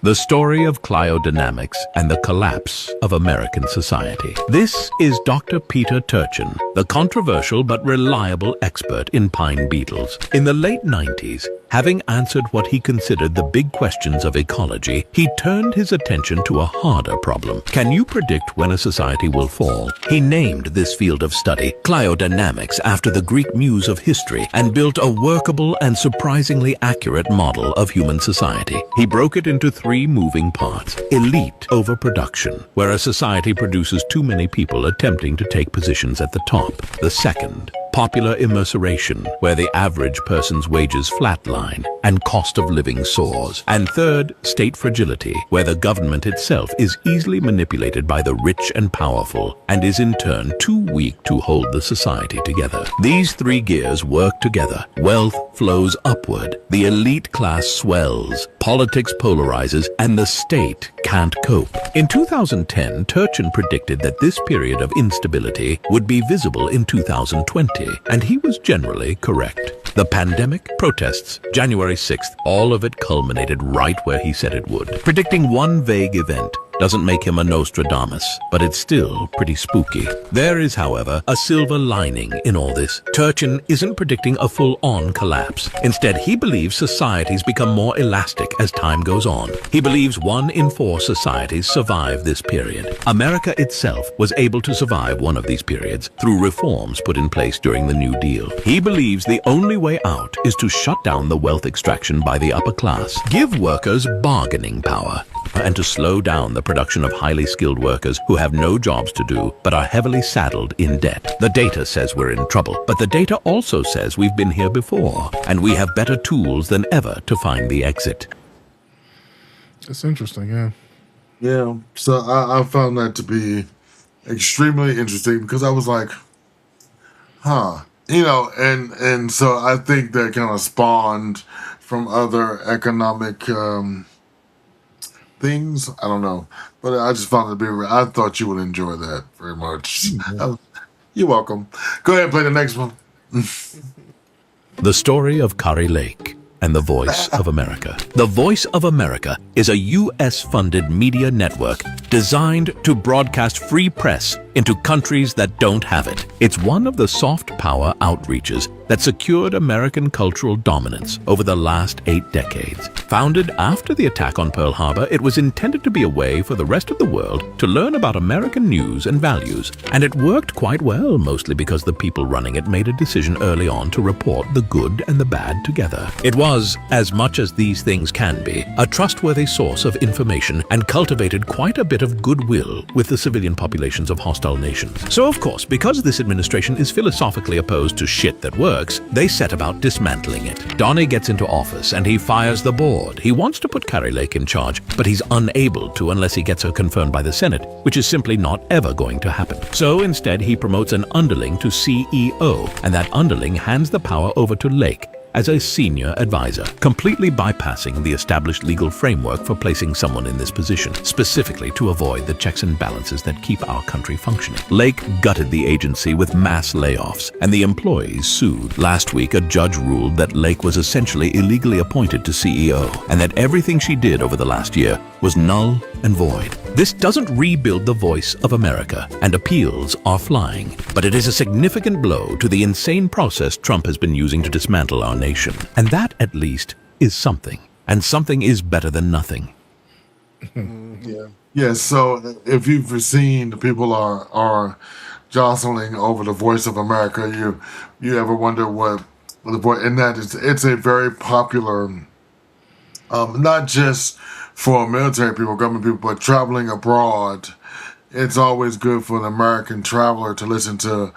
The story of cryodynamics and the collapse of American society. This is Dr. Peter Turchin, the controversial but reliable expert in pine beetles. In the late 90s, having answered what he considered the big questions of ecology, he turned his attention to a harder problem. Can you predict when a society will fall? He named this field of study cryodynamics after the Greek muse of history and built a workable and surprisingly accurate model of human society. He broke it into three moving parts. Elite overproduction, where a society produces too many people attempting to take positions at the top. The second, popular immerseration, where the average person's wages flatline and cost of living soars. And third, state fragility, where the government itself is easily manipulated by the rich and powerful and is in turn too weak to hold the society together. These three gears work together. Wealth flows upward, the elite class swells, politics polarizes, and the state can't cope. In 2010, Turchin predicted that this period of instability would be visible in 2020, and he was generally correct. The pandemic, protests, January 6th, all of it culminated right where he said it would. Predicting one vague event doesn't make him a Nostradamus, but it's still pretty spooky. There is, however, a silver lining in all this. Turchin isn't predicting a full-on collapse. Instead, he believes societies become more elastic as time goes on. He believes 1 in 4 societies survive this period. America itself was able to survive one of these periods through reforms put in place during the New Deal. He believes the only way out is to shut down the wealth extraction by the upper class, give workers bargaining power, and to slow down the production of highly skilled workers who have no jobs to do but are heavily saddled in debt. The data says we're in trouble, but the data also says we've been here before, and we have better tools than ever to find the exit. It's interesting, yeah. Yeah, so I found that to be extremely interesting because I was like, and so I think that kind of spawned from other economic things. I don't know, but I just found it to be. I thought you would enjoy that very much. You're welcome. Go ahead and play the next one. The story of Kari Lake and the Voice of America. The Voice of America is a U.S.-funded media network designed to broadcast free press into countries that don't have it. It's one of the soft power outreaches that secured American cultural dominance over the last 8 decades. Founded after the attack on Pearl Harbor, it was intended to be a way for the rest of the world to learn about American news and values. And it worked quite well, mostly because the people running it made a decision early on to report the good and the bad together. It was, as much as these things can be, a trustworthy source of information and cultivated quite a bit of goodwill with the civilian populations of hostile nations. So of course, because this administration is philosophically opposed to shit that works, they set about dismantling it. Donnie gets into office and he fires the board. He wants to put Kari Lake in charge, but he's unable to unless he gets her confirmed by the Senate, which is simply not ever going to happen. So instead, he promotes an underling to CEO, and that underling hands the power over to Lake as a senior advisor, completely bypassing the established legal framework for placing someone in this position, specifically to avoid the checks and balances that keep our country functioning. Lake gutted the agency with mass layoffs, and the employees sued. Last week, a judge ruled that Lake was essentially illegally appointed to CEO, and that everything she did over the last year was null and void. This doesn't rebuild the voice of America, and appeals are flying, but it is a significant blow to the insane process Trump has been using to dismantle our nation. And that, at least, is something. And something is better than nothing. Yeah, so if you've seen the people are jostling over the Voice of America, you ever wonder what the voice, and that is, it's a very popular, not just for military people, government people, but traveling abroad. It's always good for an American traveler to listen to,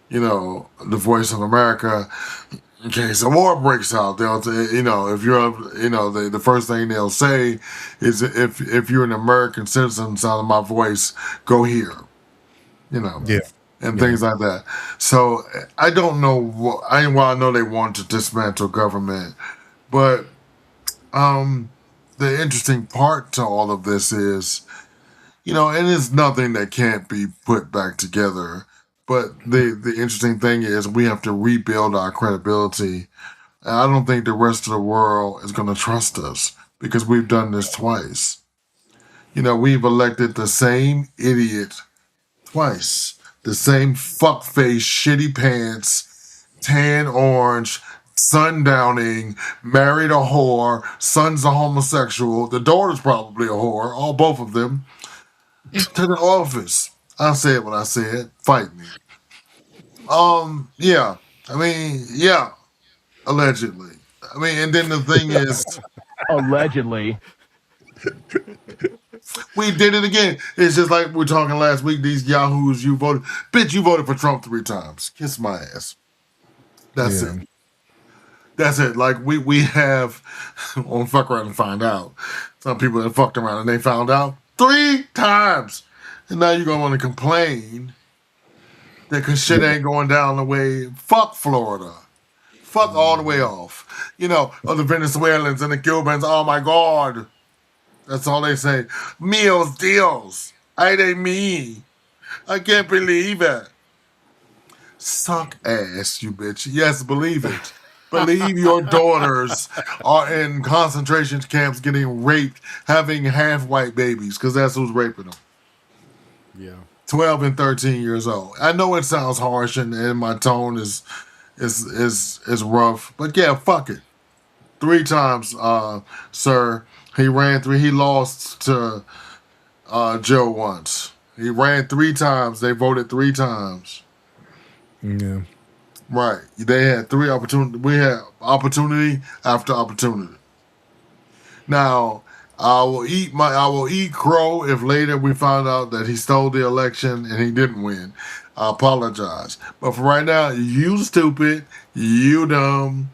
the Voice of America. In case a war breaks out, they'll say, if you're, the first thing they'll say is, if you're an American citizen, sound of my voice, go here, and things like that. So I don't know I know they want to dismantle government, but the interesting part to all of this is, and it's nothing that can't be put back together. But the interesting thing is we have to rebuild our credibility. And I don't think the rest of the world is going to trust us because we've done this twice. We've elected the same idiot twice. The same fuckface, shitty pants, tan orange, sundowning, married a whore, son's a homosexual, the daughter's probably a whore, both of them, to the office. I said what I said. Fight me. Yeah. Allegedly. And then the thing is, allegedly, we did it again. It's just like we were talking last week. These yahoos, you voted for Trump 3 times. Kiss my ass. That's it. That's it. Like we have on Fuck Around and Find Out. Some people that fucked around and they found out 3 times. And now you're going to want to complain that because shit ain't going down the way. Fuck Florida. Fuck all the way off. The Venezuelans and the Cubans, oh my God. That's all they say. Meals, deals. Ay de me. I can't believe it. Suck ass, you bitch. Yes, believe it. Believe your daughters are in concentration camps getting raped, having half-white babies, because that's who's raping them. Yeah. 12 and 13 years old. I know it sounds harsh and my tone is rough, but yeah, fuck it. 3 times, sir. He lost to Joe once. He ran 3 times. They voted 3 times. Yeah. Right. They had 3 opportunities. We had opportunity after opportunity. Now, I will eat crow if later we find out that he stole the election and he didn't win. I apologize. But for right now, you stupid, you dumb,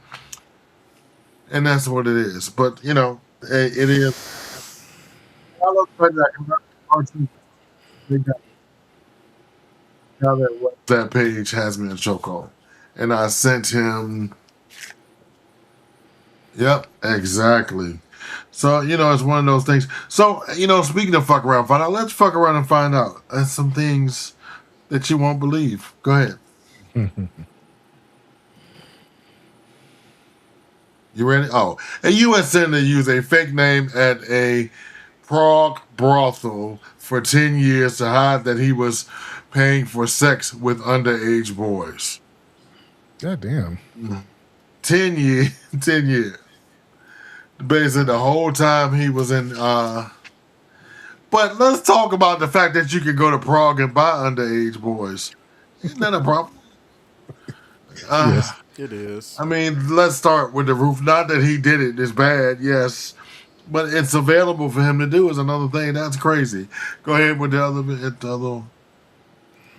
and that's what it is. But, it is. Now that page has me in a chokehold. And I sent him. Yep, exactly. So, it's one of those things. So, speaking of fuck around, find out, let's fuck around and find out. There's some things that you won't believe. Go ahead. You ready? Oh, a U.S. senator used a fake name at a Prague brothel for 10 years to hide that he was paying for sex with underage boys. God damn. 10 years. 10 years. Basically, the whole time he was in. But let's talk about the fact that you can go to Prague and buy underage boys. Isn't that a problem? Yes. It is. I mean, let's start with the roof. Not that he did it is bad, yes, but it's available for him to do is another thing. That's crazy. Go ahead with the other.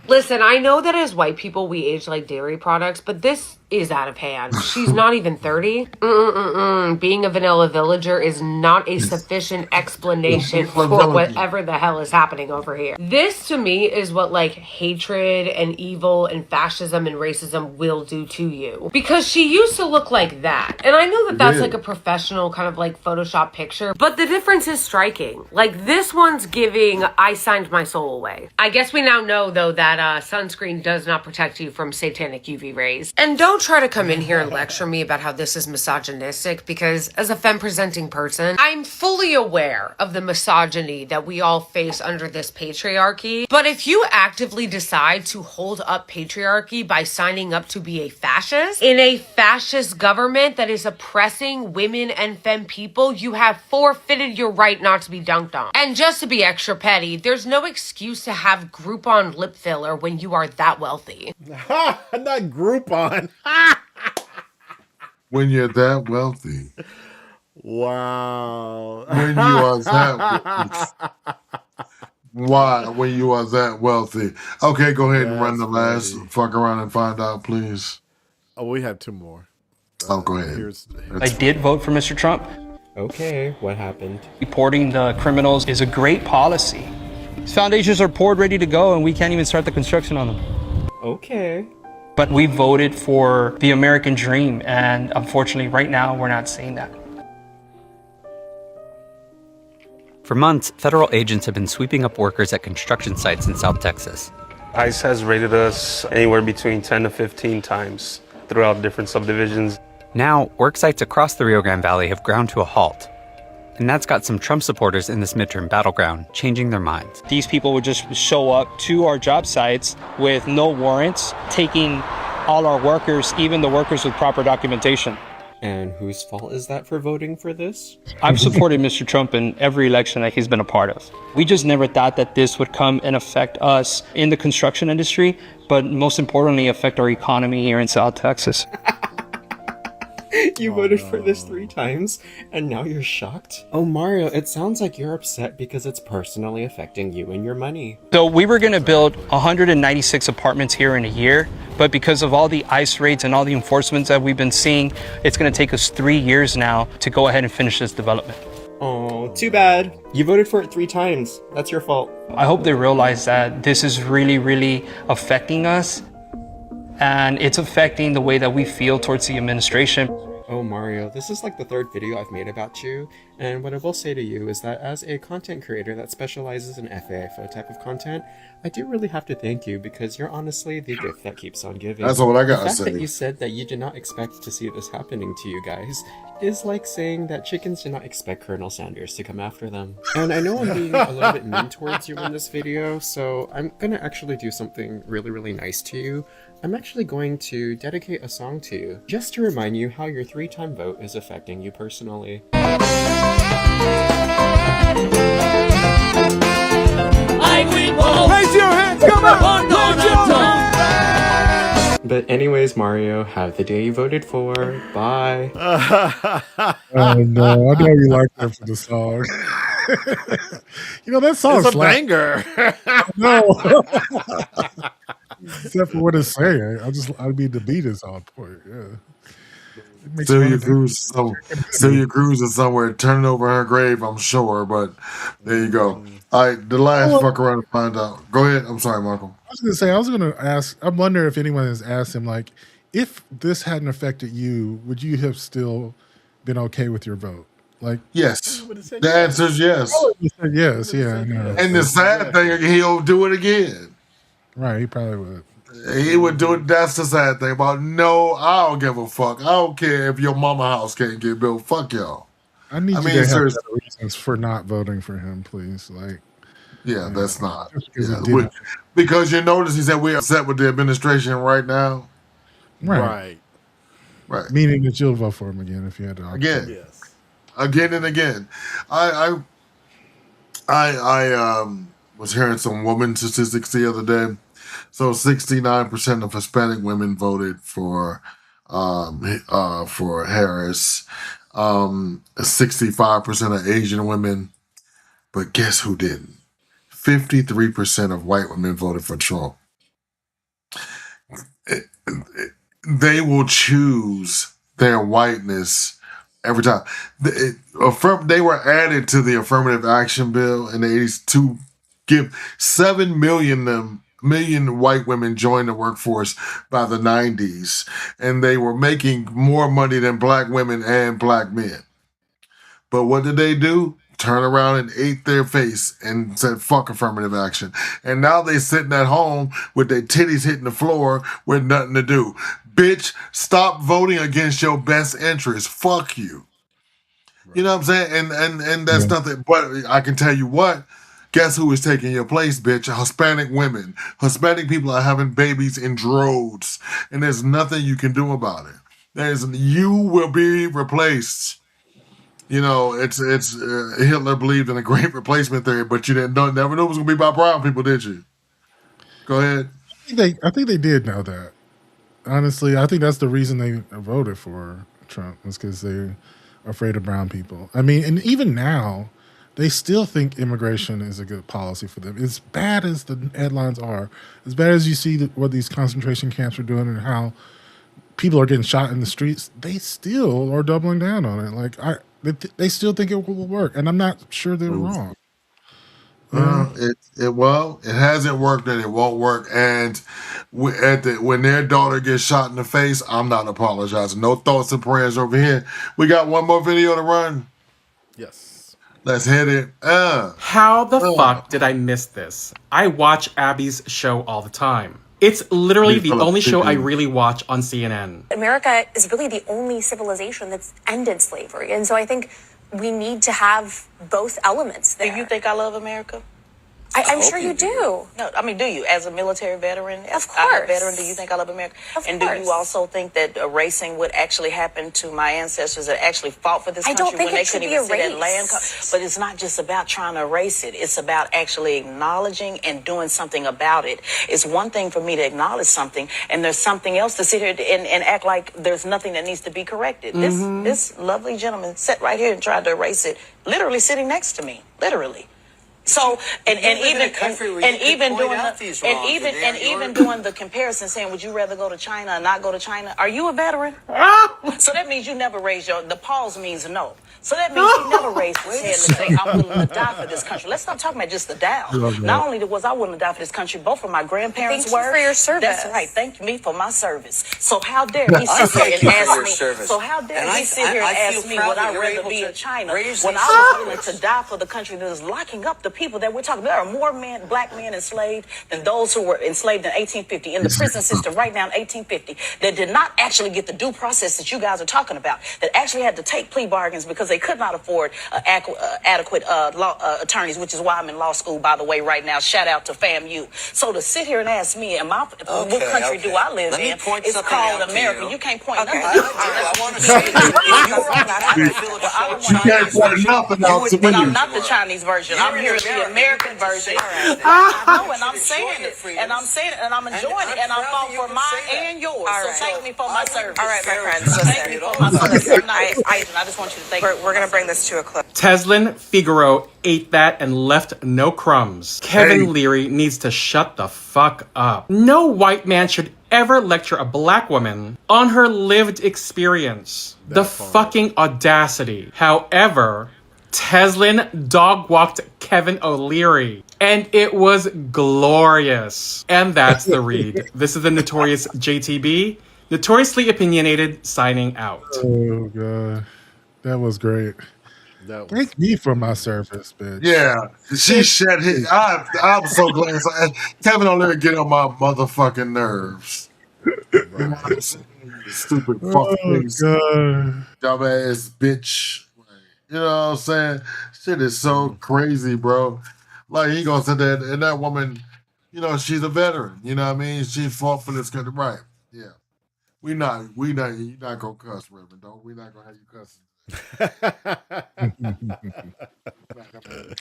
Listen, I know that as white people we age like dairy products, but this is out of hand. She's not even 30. Being a vanilla villager is not a sufficient explanation for whatever the hell is happening over here. This to me is what like hatred and evil and fascism and racism will do to you. Because she used to look like that. And I know that that's like a professional kind of like Photoshop picture, but the difference is striking. Like this one's giving I signed my soul away. I guess we now know though that sunscreen does not protect you from satanic UV rays. And don't try to come in here and lecture me about how this is misogynistic, because as a femme presenting person, I'm fully aware of the misogyny that we all face under this patriarchy. But if you actively decide to hold up patriarchy by signing up to be a fascist in a fascist government that is oppressing women and femme people, you have forfeited your right not to be dunked on. And just to be extra petty, there's no excuse to have Groupon lip filler when you are that wealthy. Not Groupon. When you're that wealthy. Wow. When you are that Why? When you are that wealthy. Okay, go ahead and run the last fuck around and find out, please. Oh, we have two more. Oh, go ahead. I did vote for Mr. Trump. Okay, what happened? Reporting the criminals is a great policy. These foundations are poured ready to go and we can't even start the construction on them. Okay. But we voted for the American dream, and unfortunately right now we're not seeing that. For months, federal agents have been sweeping up workers at construction sites in South Texas. ICE has raided us anywhere between 10 to 15 times throughout different subdivisions. Now, work sites across the Rio Grande Valley have ground to a halt. And that's got some Trump supporters in this midterm battleground changing their minds. These people would just show up to our job sites with no warrants, taking all our workers, even the workers with proper documentation. And whose fault is that for voting for this? I've supported Mr. Trump in every election that he's been a part of. We just never thought that this would come and affect us in the construction industry, but most importantly, affect our economy here in South Texas. You voted for this 3 times, and now you're shocked? Oh, Mario, it sounds like you're upset because it's personally affecting you and your money. So we were going to build 196 apartments here in a year, but because of all the ICE raids and all the enforcements that we've been seeing, it's going to take us 3 years now to go ahead and finish this development. Oh, too bad. You voted for it 3 times. That's your fault. I hope they realize that this is really, really affecting us, and it's affecting the way that we feel towards the administration. Oh, Mario, this is like the 3rd video I've made about you, and what I will say to you is that as a content creator that specializes in FAFO type of content, I do really have to thank you because you're honestly the gift that keeps on giving. That's what I gotta The fact say. that you said that you did not expect to see this happening to you guys is like saying that chickens did not expect Colonel Sanders to come after them. And I know I'm being a little bit mean towards you in this video, so I'm gonna actually do something really, really nice to you. I'm actually going to dedicate a song to you, just to remind you how your 3-time vote is affecting you personally. Raise your hands, come on! Raise your hands! But anyways, Mario, have the day you voted for. Bye. Oh no, I know you like that for the song. You know, that song It's a slaps. banger. No. Except for what it's saying. I mean, the beat is on point. Yeah. It makes Celia fun of Celia Cruz is somewhere turning over her grave, I'm sure, but there you go. All right, the last fuck around and find out. Go ahead. I'm sorry, Michael. I was gonna ask, I wonder if anyone has asked him, like, if this hadn't affected you, would you have still been okay with your vote? Like, yes. The answer is yes. He said yes, yeah. I know. And the sad thing, he'll do it again. Right, he probably would. He would do it. That's the sad thing about no. I don't give a fuck. I don't care if your mama house can't get built. Fuck y'all. I need I you mean, to have seriously. better reasons for not voting for him, please. Like, Yeah, that's not. just because Yeah, he didn't. because you notice he said we're upset with the administration right now. Right. Right. Meaning that you'll vote for him again if you had the opportunity. Again. Again and again. I was hearing some woman statistics the other day. So 69% of Hispanic women voted for Harris. 65% of Asian women. But guess who didn't? 53% of white women voted for Trump. They will choose their whiteness every time. They were added to the affirmative action bill in the 80s to give 7 million white women join the workforce by the 90s, and they were making more money than black women and black men. But what did they do? Turn around and ate their face and said, fuck affirmative action. And now they sitting at home with their titties hitting the floor with nothing to do. Bitch, stop voting against your best interest. Fuck you. You know what I'm saying? And that's nothing, but I can tell you what, guess who is taking your place, bitch? Hispanic women. Hispanic people are having babies in droves, and there's nothing you can do about it. You will be replaced. You know, it's Hitler believed in a great replacement theory, but you never knew it was gonna be by brown people, did you? Go ahead. I think they did know that. Honestly, I think that's the reason they voted for Trump, was because they're afraid of brown people. I mean, and even now, they still think immigration is a good policy for them. As bad as the headlines are, as bad as you see what these concentration camps are doing and how people are getting shot in the streets, they still are doubling down on it. Like, they still think it will work, and I'm not sure they're wrong. It hasn't worked and it won't work. And when their daughter gets shot in the face, I'm not apologizing. No thoughts and prayers over here. We got one more video to run. Yes. Let's hit it. How the fuck did I miss this? I watch Abby's show all the time. It's literally the only show I really watch on CNN. America is really the only civilization that's ended slavery. And so I think we need to have both elements there. Do you think I love America? I'm sure you do. No, I mean, do you? As a military veteran? Of I'm a course. veteran, do you think I love America? Of and course. do you also think that erasing would actually happen to my ancestors that actually fought for this I country don't think when they it should couldn't be even sit in erased. land? But it's not just about trying to erase it. It's about actually acknowledging and doing something about it. It's one thing for me to acknowledge something, and there's something else to sit here and act like there's nothing that needs to be corrected. This lovely gentleman sat right here and tried to erase it, literally sitting next to me, literally. So and even doing the comparison, saying, would you rather go to China or not go to China? Are you a veteran? So that means you never raised the pause means no. So that means you never raised his head and say, I'm willing to die for this country. Let's not talk about just the down. Not only was I willing to die for this country, both of my grandparents Thank you were. for your service. That's right. Thank me for my service. So how dare he sit here and ask me? So how dare he sit here and ask me would I rather be in China when I was willing to die for the country that is locking up the people that we're talking about? There are more black men enslaved than those who were enslaved in 1850 in the prison system right now in 1850 that did not actually get the due process that you guys are talking about, that actually had to take plea bargains because they could not afford adequate law attorneys, which is why I'm in law school, by the way, right now. Shout out to FAMU. So to sit here and ask me, what country do I live in? It's called America. You can't point nothing out to me. You can't point nothing out to me. But I'm not the Chinese version. I'm here the American version. I know, and I'm saying it. And I'm saying it, and I'm enjoying it, and I'm fought for mine and yours. So thank me for my service. All right, my friends. Thank me for my service. I just want you to thank me. We're going to bring this to a close. Teslin Figaro ate that and left no crumbs. Kevin Leary needs to shut the fuck up. No white man should ever lecture a black woman on her lived experience. The fucking audacity. However, Teslin dog-walked Kevin O'Leary, and it was glorious. And that's the read. This is the notorious JTB, notoriously opinionated, signing out. Oh, God. That was great. That was Thank me for my service, bitch. Yeah, she shed his. I'm so glad. Kevin O'Leary get on my motherfucking nerves. You know what I'm saying? You stupid fuck Oh face, god. dumbass bitch. You know what I'm saying? Shit is so crazy, bro. Like he gonna say that, and that woman, you know, she's a veteran. You know what I mean? She fought for this country, right? Yeah. You're not gonna cuss, Reverend. Don't we not gonna have you cussing?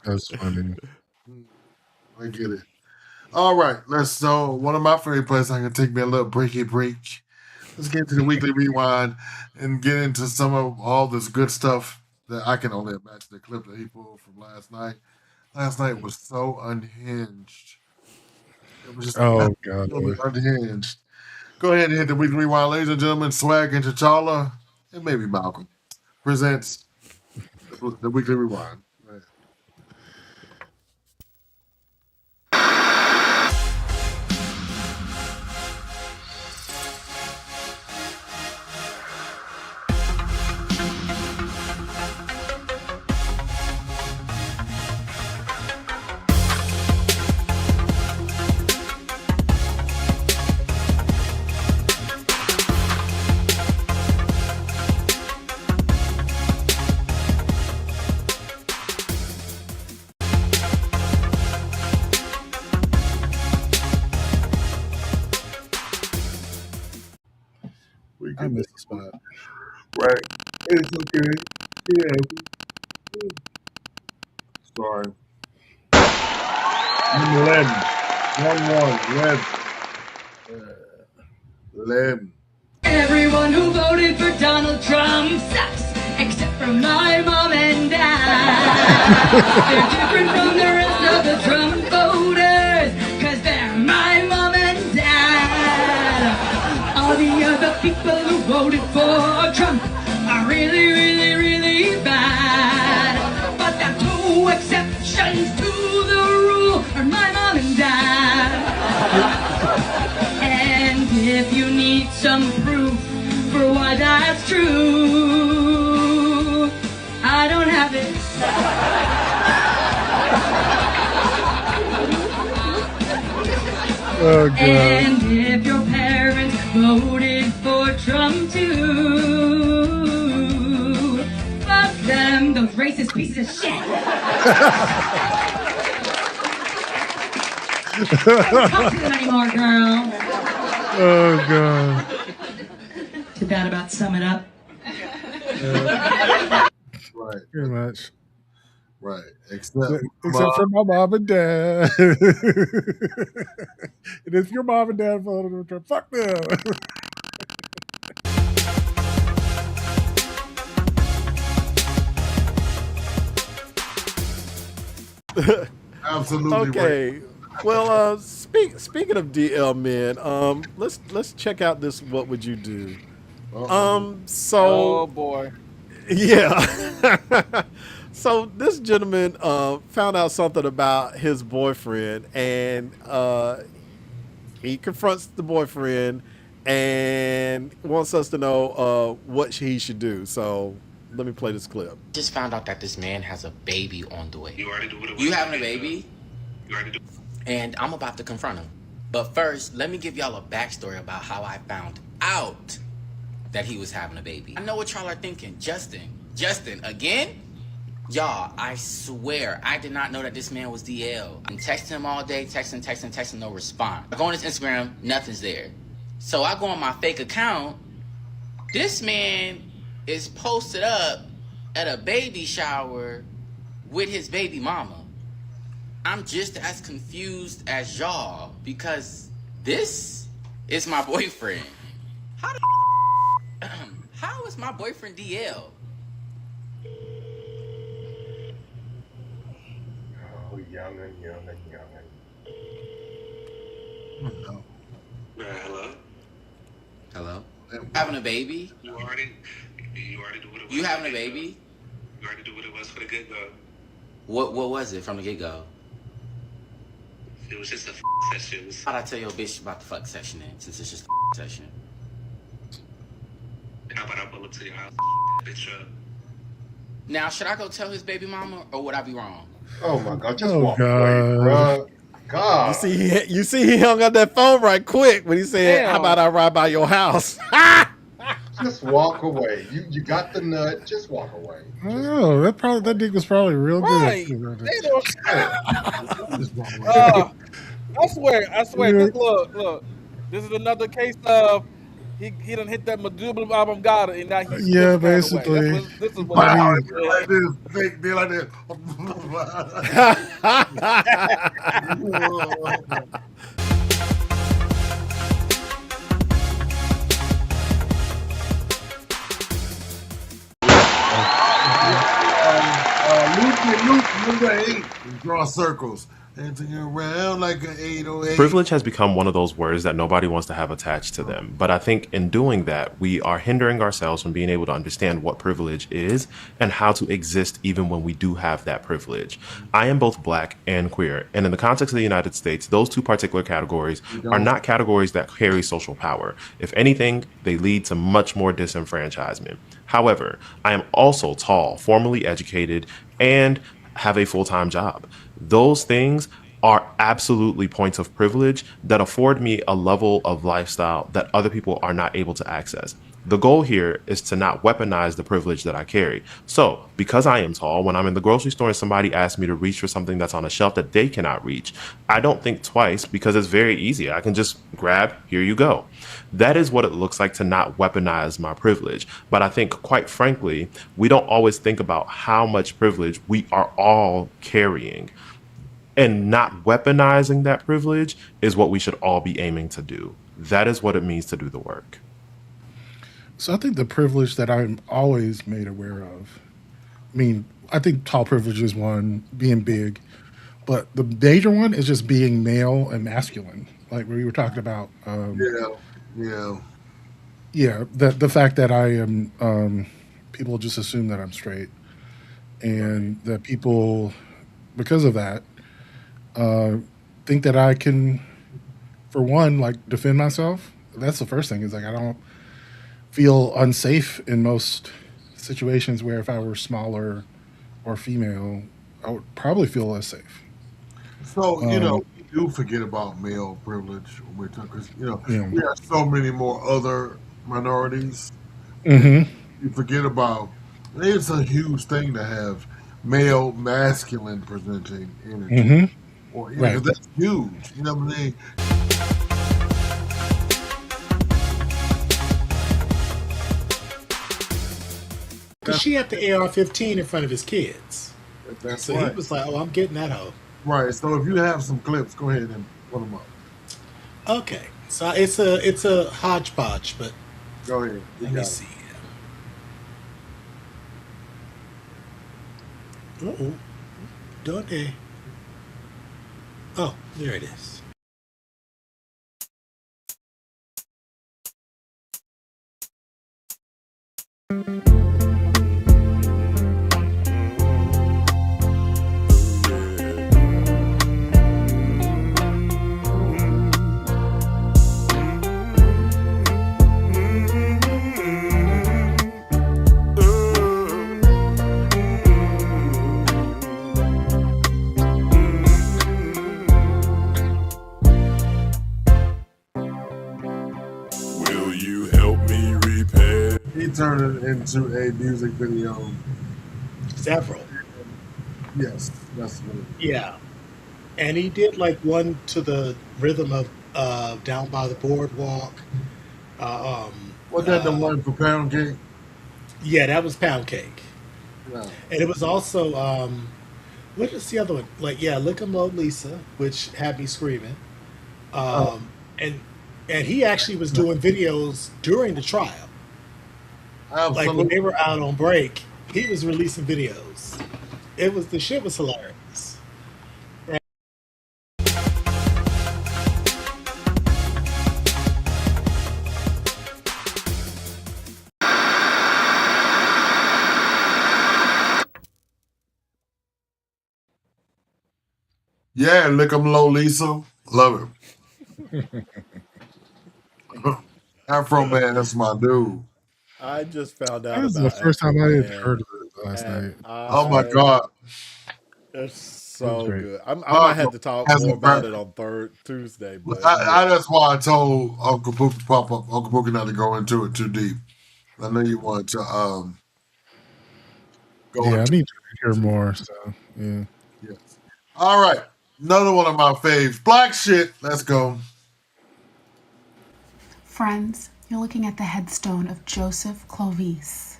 That's funny. I get it. All right, so one of my favorite places I can take me a little break. Let's get into the weekly rewind and get into some of all this good stuff that I can only imagine the clip that he pulled from last night. Last night was so unhinged. It was just Oh god. absolutely unhinged. Go ahead and hit the weekly rewind, ladies and gentlemen. Swag and T'Challa, and maybe Malcolm presents the weekly rewind. Right. I missed the spot. Right. It's okay. Yeah. Sorry. 11. Everyone who voted for Donald Trump sucks, except for my mom and dad. They're different from the rest of the Trump voters, cause they're my mom and dad. All the other people who voted for Trump are really, really, really bad. But the two exceptions to the rule are my mom and dad. And if you need some proof for why that's true, I don't have it. Oh god. And if your parents voted for Trump too, fuck them, those racist pieces of shit. Don't talk to them anymore, girl. Oh god. Did that about sum it up? Right. Pretty much. Right. Except for my mom and dad. And if your mom and dad voted for Trump, fuck them. Absolutely. Okay. Right. Well, speaking of DL men, let's check out this. What would you do? Oh boy. Yeah. So this gentleman found out something about his boyfriend, and he confronts the boyfriend and wants us to know what he should do. So let me play this clip. Just found out that this man has a baby on the way. You already do it. You having a baby? You already do. And I'm about to confront him. But first, let me give y'all a backstory about how I found out that he was having a baby. I know what y'all are thinking. Justin, again? Y'all, I swear, I did not know that this man was DL. I'm texting him all day, texting, no response. I go on his Instagram, nothing's there. So I go on my fake account. This man is posted up at a baby shower with his baby mama. I'm just as confused as y'all because this is my boyfriend. How is my boyfriend DL? Oh, youngin. Hello? Hello? Having a baby? You already do what it was. You having a baby? You already do what it was for the get-go. What was it from the get-go? It was just a session. How'd I tell your bitch about the fuck session then, since it's just a session? How about I pull up to your house, bitch up? Now, should I go tell his baby mama, or would I be wrong? Oh my God, just Oh walk away, God. bro. You God. see, he hung up that phone right quick when he said, "How about I ride by your house?" Just walk away. You got the nut. Just walk away. Oh, that dick was probably real Right. good. They don't. Just walk away. I swear. This, look. This is another case of he done hit that medulla oblongata, and now he's Yeah, this basically. is what Wow, it is. like this, fake deal like this. Luke, number 8. Draw circles. And around like an 808. Privilege has become one of those words that nobody wants to have attached to them. But I think in doing that, we are hindering ourselves from being able to understand what privilege is and how to exist even when we do have that privilege. I am both Black and queer. And in the context of the United States, those two particular categories are not categories that carry social power. If anything, they lead to much more disenfranchisement. However, I am also tall, formally educated, and have a full-time job. Those things are absolutely points of privilege that afford me a level of lifestyle that other people are not able to access. The goal here is to not weaponize the privilege that I carry. So, because I am tall, when I'm in the grocery store and somebody asks me to reach for something that's on a shelf that they cannot reach, I don't think twice because it's very easy. I can just grab, here you go. That is what it looks like to not weaponize my privilege. But I think, quite frankly, we don't always think about how much privilege we are all carrying. And not weaponizing that privilege is what we should all be aiming to do. That is what it means to do the work. So I think the privilege that I'm always made aware of, I mean, I think tall privilege is one, being big, but the major one is just being male and masculine. Like we were talking about. Yeah. The fact that I am, people just assume that I'm straight, and that people, because of that, think that I can, for one, like defend myself. That's the first thing. Is like I don't feel unsafe in most situations where if I were smaller or female, I would probably feel less safe. So, we do forget about male privilege when we talk, because, Yeah. we have so many more other minorities. Mhm. You forget about, it's a huge thing to have male masculine presenting energy. Mhm. Or, Right. that's huge. You know what I mean? Because she had the AR-15 in front of his kids. That's So right. he was like, oh, I'm getting that hoe. Right. So if you have some clips, go ahead and put them up. Okay. So it's a hodgepodge, but Go ahead. You let me got it. see. Uh-oh. Don't they? Oh, there it is. Will you help me repair? He turned it into a music video. Several. Yes, that's what it is. Yeah. And he did like one to the rhythm of Down by the Boardwalk. Was that the one for Pound Cake? Yeah, that was Pound Cake. No. And it was also what is the other one? Like, yeah, Lick 'em Low Lisa, which had me screaming. And he actually was doing videos during the trial. Like when they were out on break, he was releasing videos. The shit was hilarious. Yeah, lick 'em low, Lisa. Love it. Afro Man, that's my dude. I just found out That was about the first time I Afro had Man. heard of it. last night. Oh my God. It's so great. good. I might have to talk Hasn't more about burnt. it on Tuesday, but That's why I told Uncle Pookie pop up Uncle Pookie not to go into it too deep. I know you want to go Yeah, I into need to hear more. So yeah. Yes. All right. Another one of my faves. Black shit. Let's go. Friends, you're looking at the headstone of Joseph Clovis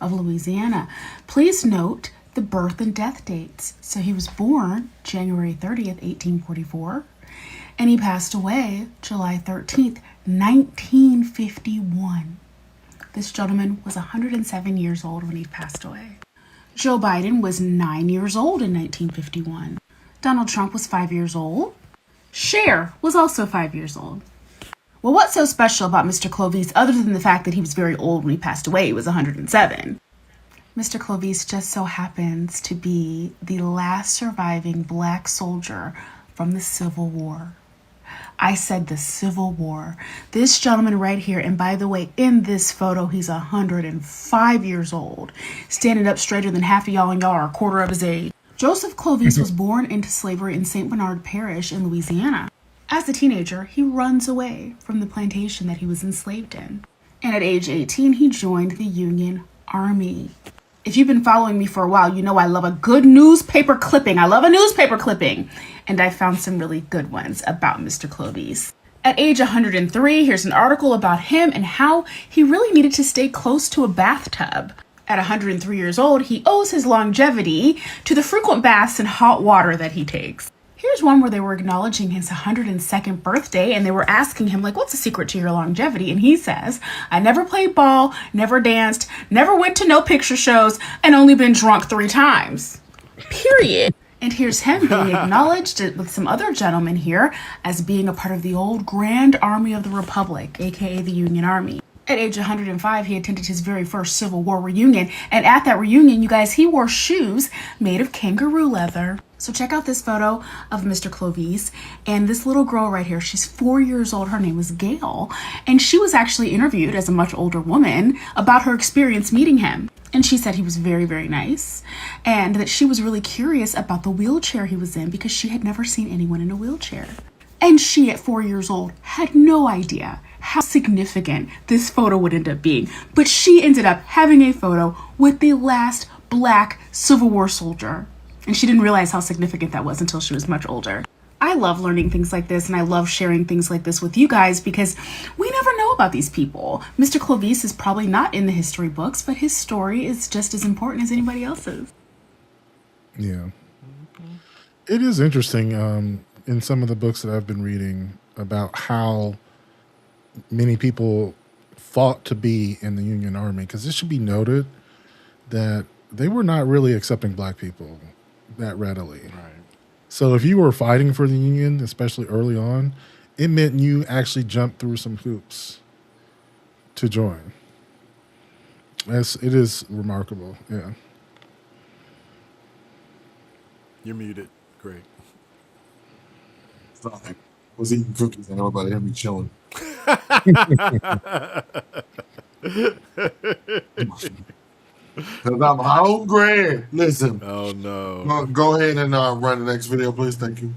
of Louisiana. Please note the birth and death dates. So he was born January 30th, 1844, and he passed away July 13th, 1951. This gentleman was 107 years old when he passed away. Joe Biden was 9 years old in 1951. Donald Trump was 5 years old. Cher was also 5 years old. Well, what's so special about Mr. Clovis other than the fact that he was very old when he passed away? He was 107. Mr. Clovis just so happens to be the last surviving black soldier from the Civil War. I said the Civil War. This gentleman right here, and by the way, in this photo, he's 105 years old, standing up straighter than half of y'all, and y'all are a quarter of his age. Joseph Clovis was born into slavery in St. Bernard Parish in Louisiana. As a teenager, he runs away from the plantation that he was enslaved in. And at age 18, he joined the Union Army. If you've been following me for a while, you know I love a good newspaper clipping. I love a newspaper clipping. And I found some really good ones about Mr. Clovis. At age 103, here's an article about him and how he really needed to stay close to a bathtub. At 103 years old, he owes his longevity to the frequent baths and hot water that he takes. Here's one where they were acknowledging his 102nd birthday and they were asking him, like, what's the secret to your longevity? And he says, I never played ball, never danced, never went to no picture shows, and only been drunk 3 times. Period. And here's him being acknowledged with some other gentlemen here as being a part of the old Grand Army of the Republic, aka the Union Army. At age 105, he attended his very first Civil War reunion. And at that reunion, you guys, he wore shoes made of kangaroo leather. So check out this photo of Mr. Clovis. And this little girl right here, she's 4 years old. Her name was Gail. And she was actually interviewed as a much older woman about her experience meeting him. And she said he was very, very nice. And that she was really curious about the wheelchair he was in because she had never seen anyone in a wheelchair. And she, at 4 years old, had no idea how significant this photo would end up being. But she ended up having a photo with the last black Civil War soldier. And she didn't realize how significant that was until she was much older. I love learning things like this, and I love sharing things like this with you guys because we never know about these people. Mr. Clovis is probably not in the history books, but his story is just as important as anybody else's. Yeah. It is interesting in some of the books that I've been reading about how many people fought to be in the Union Army, because it should be noted that they were not really accepting black people that readily. Right. So if you were fighting for the Union, especially early on, it meant you actually jumped through some hoops to join. It is remarkable, yeah. You're muted. Great. I was eating cookies and everybody had me chilling. Because I'm hungry. Listen. Oh, no. Go ahead and run the next video, please. Thank you.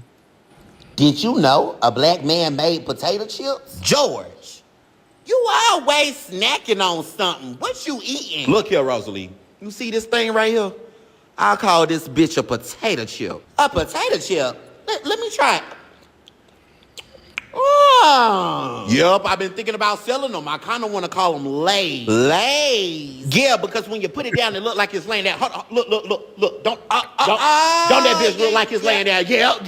Did you know a black man made potato chips? George, you always snacking on something. What you eating? Look here, Rosalie. You see this thing right here? I'll call this bitch a potato chip. A potato chip? Let me try it. Oh. Yep, I've been thinking about selling them. I kind of want to call them Lays. Lays? Yeah, because when you put it down, it look like it's laying down. Hold on, look. Don't that bitch look like it's laying down. Yep.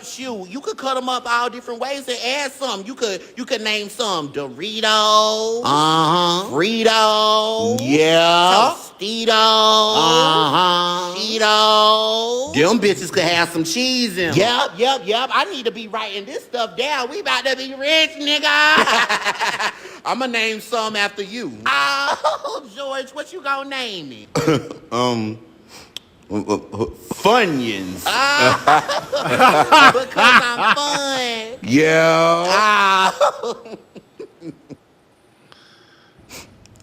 Shoot, you could cut them up all different ways and add some. You could name some Doritos. Fritos. Yeah. Tostitos. Cheetos. Them bitches could have some cheese in them. Yep. I need to be writing this stuff down. We about to be rich, nigga. I'ma name some after you. Oh, George, what you gonna name it? Funyuns. Because I'm fun. Yeah.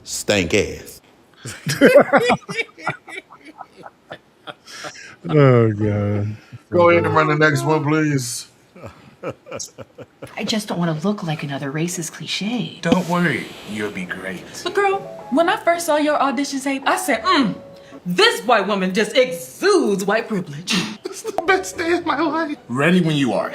Stank ass. Oh god. Go ahead and run the next one, please. I just don't want to look like another racist cliche. Don't worry, you'll be great. But girl, when I first saw your audition tape, I said, this white woman just exudes white privilege. It's the best day of my life. Ready when you are.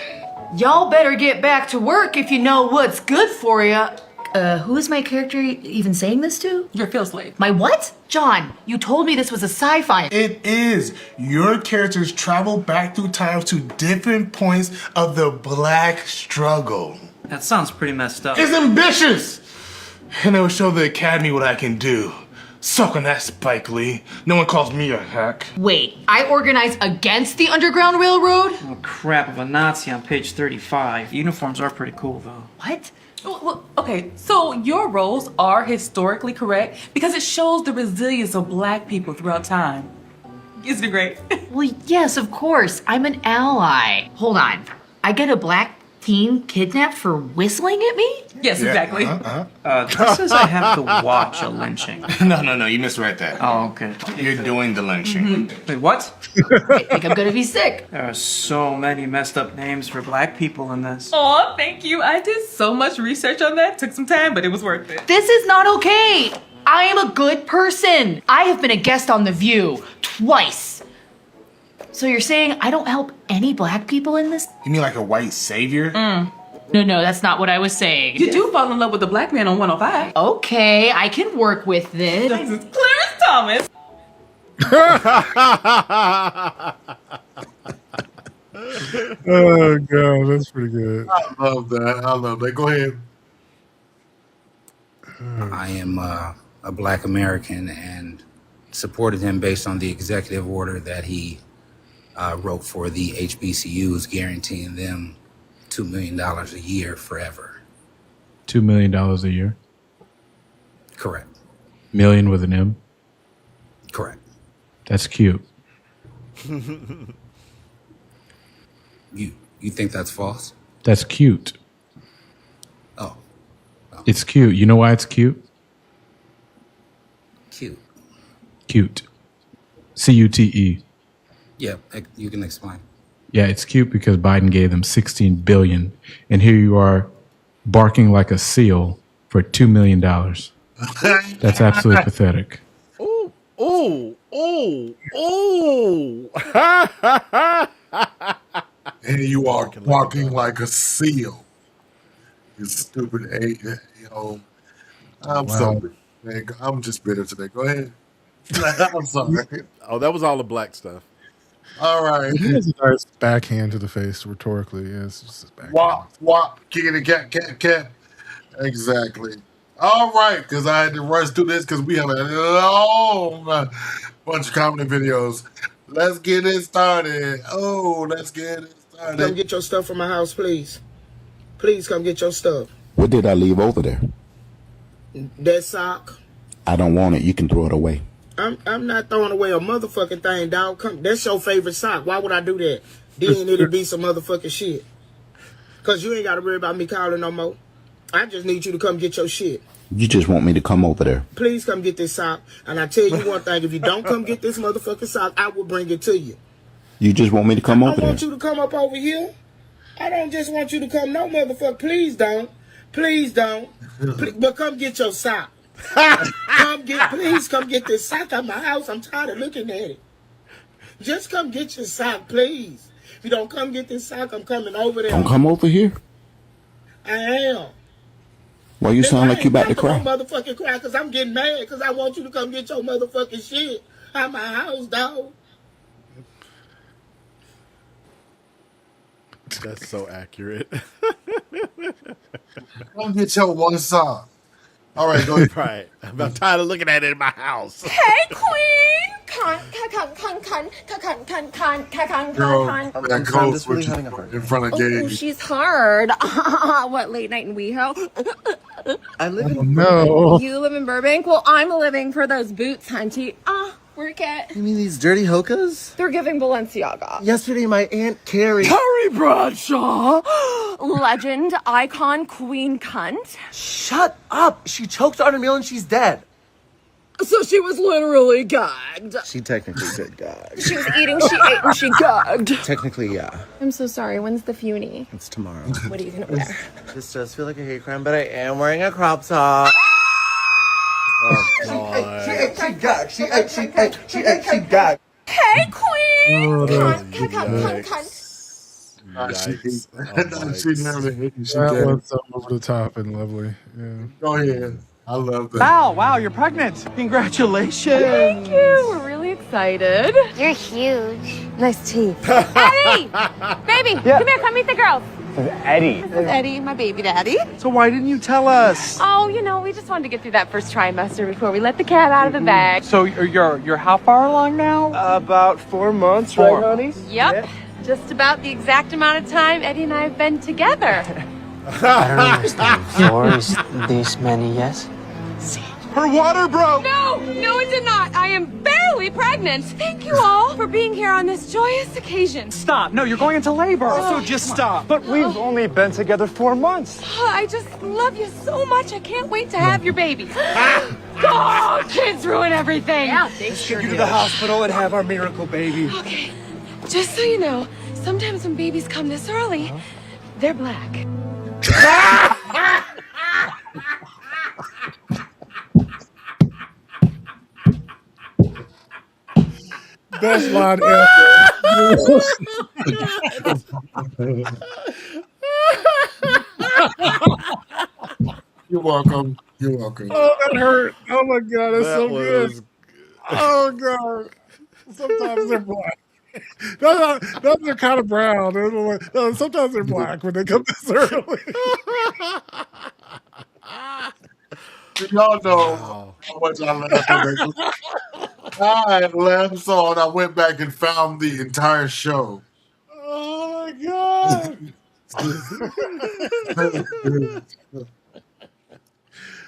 Y'all better get back to work if you know what's good for you. Who is my character even saying this to? Your field slave. My what? John, you told me this was a sci-fi. It is. Your characters travel back through time to different points of the black struggle. That sounds pretty messed up. It's ambitious! And it'll show the Academy what I can do. Suck on that, Spike Lee. No one calls me a hack. Wait, I organize against the Underground Railroad? Oh, crap of a Nazi on page 35. Uniforms are pretty cool, though. What? Well, okay, so your roles are historically correct because it shows the resilience of black people throughout time. Isn't it great? Well, yes, of course. I'm an ally. Hold on. I get a black teen kidnapped for whistling at me? Yes, exactly. This says I have to watch a lynching. No, you misread that. Oh, okay. You're doing the lynching. Wait, what? I think I'm gonna be sick. There are so many messed up names for black people in this. Aw, thank you. I did so much research on that. Took some time, but it was worth it. This is not okay. I am a good person. I have been a guest on The View twice. So you're saying I don't help any black people in this? You mean like a white savior? No, that's not what I was saying. You do fall in love with the black man on 105. Okay, I can work with this. This is Clarence Thomas. Oh god, that's pretty good. I love that. Go ahead. I am a black American and supported him based on the executive order that he wrote for the HBCUs, guaranteeing them $2 million a year forever. $2 million a year? Correct. Million with an M? Correct. That's cute. You think that's false? That's cute. Oh. It's cute. You know why it's cute? Cute. Cute. C-U-T-E. Yeah, you can explain. Yeah, it's cute because Biden gave them $16 billion, and here you are barking like a seal for $2 million. That's absolutely pathetic. Ooh. And you are barking like a seal. You stupid eight. I'm sorry. Man, I'm just bitter today. Go ahead. I'm sorry. Oh, that was all the black stuff. All right. He has a nice backhand to the face rhetorically. Yeah, it's just his backhand. Wop, kicking the cat. Exactly. All right, because I had to rush through this because we have a long bunch of comedy videos. Let's get it started. Come get your stuff from my house, please. Please come get your stuff. What did I leave over there? That sock. I don't want it. You can throw it away. I'm not throwing away a motherfucking thing, dog. That's your favorite sock. Why would I do that? Then it'll be some motherfucking shit. Because you ain't got to worry about me calling no more. I just need you to come get your shit. You just want me to come over there. Please come get this sock. And I tell you one thing, if you don't come get this motherfucking sock, I will bring it to you. You just want me to come over there? I want you to come up over here. I don't just want you to come, no motherfucker. Please don't. Please don't. But come get your sock. Please come get this sock out my house. I'm tired of looking at it. Just come get your sock, please. If you don't come get this sock, I'm coming over there. Don't come over here? I am. Well, you sound like you about to cry. I'm motherfucking cry because I'm getting mad because I want you to come get your motherfucking shit out my house, dog. That's so accurate. Come get your one sock. All right, go ahead. Right. I'm tired of looking at it in my house. Hey, Queen! Girl, that code switch in front of Gabe. Oh, she's hard. What, late night in WeHo? I live in no. You live in Burbank? Well, I'm living for those boots, hunty. Work it. You mean these dirty hokas? They're giving Balenciaga. Yesterday, my Aunt Carrie... Carrie Bradshaw! Legend, icon, queen, cunt. Shut up! She choked on a meal and she's dead. So she was literally gagged. She technically did gag. She was eating, she ate, and she gagged. Technically, yeah. I'm so sorry. When's the Funy? It's tomorrow. What are you gonna wear? This does feel like a hate crime, but I am wearing a crop top. Oh God. She gagged. She gagged. Hey, queen! Oh, Cunt. Yikes. She never hit you. She that did. was so over the top and lovely. Yeah. Go ahead. I love that. Wow, you're pregnant. Congratulations. Thank you. We're really excited. You're huge. Nice teeth. Eddie! Baby, come here, come meet the girls. Eddie. This is Eddie, my baby daddy. So why didn't you tell us? Oh, we just wanted to get through that first trimester before we let the cat out of the bag. So you're how far along now? About 4 months, Four. right, honey? Yep. Just about the exact amount of time Eddie and I have been together. I don't understand. 4 is this many, yes? Her water broke. No, it did not. I am barely pregnant. Thank you all for being here on this joyous occasion. Stop. No, you're going into labor. So just stop. But we've only been together 4 months. I just love you so much. I can't wait to have your baby. Oh, kids ruin everything. Yeah, they Take you to the hospital and have our miracle baby. Okay, just so you know, sometimes when babies come this early, they're black. Best line ever. You're welcome. You're welcome. Oh, that hurt. Oh my God, that's That so was- good. Oh God. Sometimes they're black. Those are kind of brown. No, sometimes they're black when they come this early. Y'all know how much I laughed at that. I laughed so hard I went back and found the entire show. Oh my God.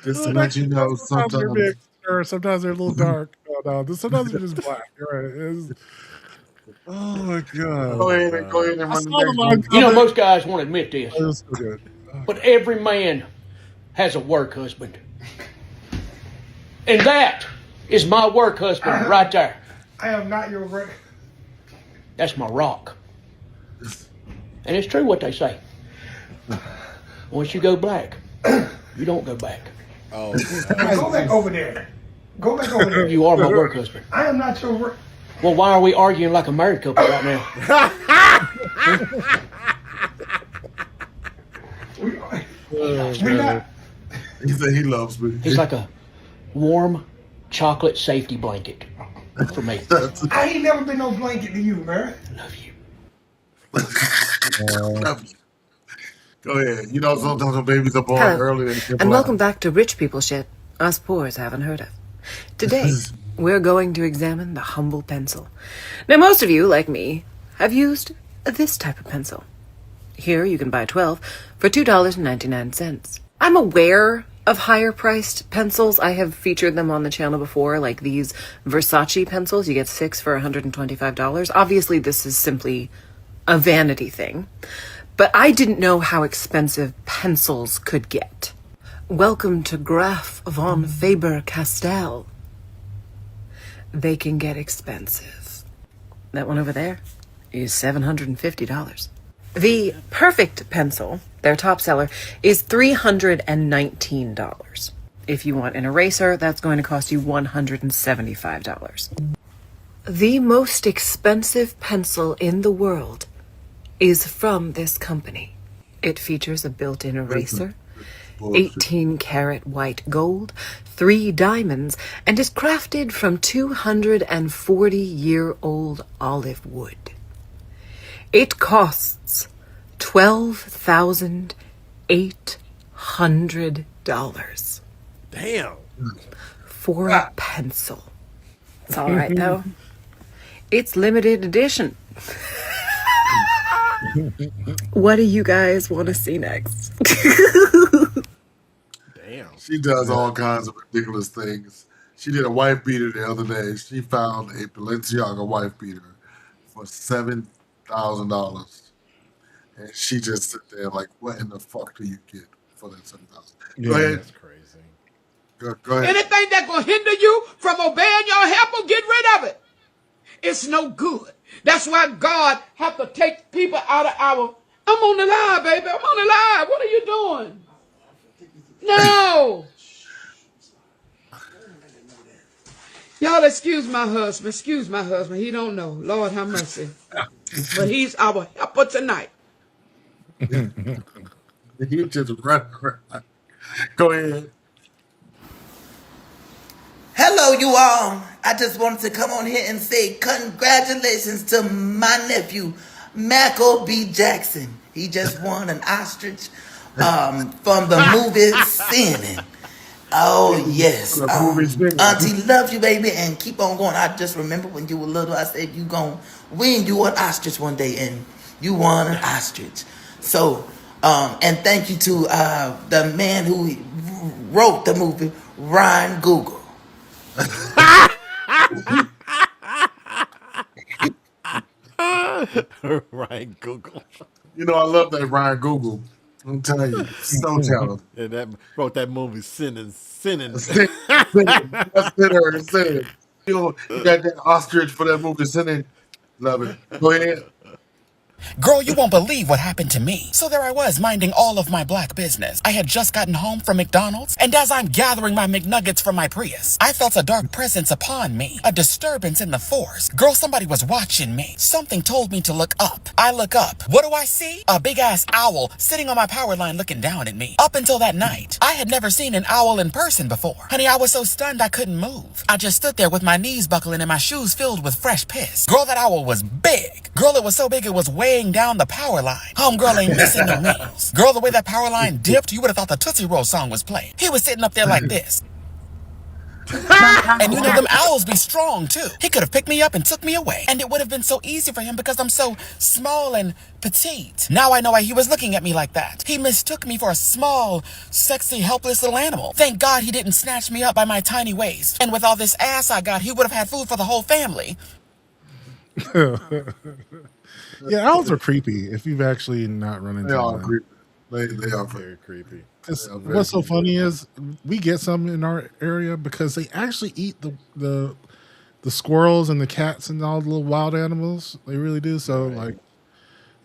Just to let you know, Sometimes they're sometimes mixed, or sometimes they're a little dark. No, sometimes they're just black. You're right. Oh my God. Go ahead and I run the saw the next line one. You know, coming. most guys won't admit this, That was so good. but every man has a work husband. And that is my work husband right there. I am not your work. That's my rock. And it's true what they say. Once you go black, you don't go back. Oh, Go back over there. Go back over there. You are my work husband. I am not your work. Well, why are we arguing like a married couple right now? We're not. He said he loves me. He's like a warm chocolate safety blanket for me. I ain't never been no blanket to you, man. Go ahead. You know, sometimes when babies are born Hello, early, they get and black. welcome back to Rich People Shit us poors haven't heard of. Today, we're going to examine the humble pencil. Now, most of you, like me, have used this type of pencil. Here, you can buy 12 for $2.99. I'm aware of higher-priced pencils. I have featured them on the channel before, like these Versace pencils. You get 6 for $125. Obviously, this is simply a vanity thing. But I didn't know how expensive pencils could get. Welcome to Graf von Faber-Castell. They can get expensive. That one over there is $750. The Perfect pencil, their top seller, is $319. If you want an eraser, that's going to cost you $175. The most expensive pencil in the world is from this company. It features a built-in eraser, 18-karat white gold, 3 diamonds, and is crafted from 240-year-old olive wood. It costs $12,800. Damn. For a pencil. It's all right, though. It's limited edition. What do you guys want to see next? Damn. She does all kinds of ridiculous things. She did a wife beater the other day. She found a Balenciaga wife beater for $7,000. And she just sit there like, what in the fuck do you get for that $7,000? Go ahead. That's crazy. Go ahead. Anything that will hinder you from obeying your helper, get rid of it. It's no good. That's why God have to take people out of our... I'm on the live, baby. I'm on the live. What are you doing? No. Y'all excuse my husband. Excuse my husband. He don't know. Lord have mercy. But he's our helper tonight. You just run. Go ahead. Hello, you all. I just wanted to come on here and say congratulations to my nephew, Michael B. Jackson. He just won an ostrich from the movie Sinning. Oh, yes. Auntie, love you, baby, and keep on going. I just remember when you were little, I said you going to win you an ostrich one day, and you won an ostrich. So, and thank you to the man who wrote the movie, Ryan Google. Ryan Google. You know, I love that Ryan Google. I'm telling you, so talented. And that wrote that movie Sinning. That's Sinner. You know, you got that ostrich for that movie Sinning. Love it. Go ahead. Girl, you won't believe what happened to me. So there I was, minding all of my black business. I had just gotten home from McDonald's, and as I'm gathering my McNuggets from my Prius, I felt a dark presence upon me, a disturbance in the force. Girl, somebody was watching me. Something told me to look up. I look up. What do I see? A big-ass owl sitting on my power line looking down at me. Up until that night, I had never seen an owl in person before. Honey, I was so stunned I couldn't move. I just stood there with my knees buckling and my shoes filled with fresh piss. Girl, that owl was big. Girl, it was so big it was weighing down the power line. Homegirl ain't missing no meals. Girl, the way that power line dipped, you would have thought the Tootsie Roll song was playing. He was sitting up there like this. And you know them owls be strong too. He could have picked me up and took me away. And it would have been so easy for him because I'm so small and petite. Now I know why he was looking at me like that. He mistook me for a small, sexy, helpless little animal. Thank God he didn't snatch me up by my tiny waist. And with all this ass I got, he would have had food for the whole family. Yeah, owls are creepy if you've actually not run into them. Creepy. They are very creepy. What's so funny is we get some in our area because they actually eat the squirrels and the cats and all the little wild animals. They really do. So like,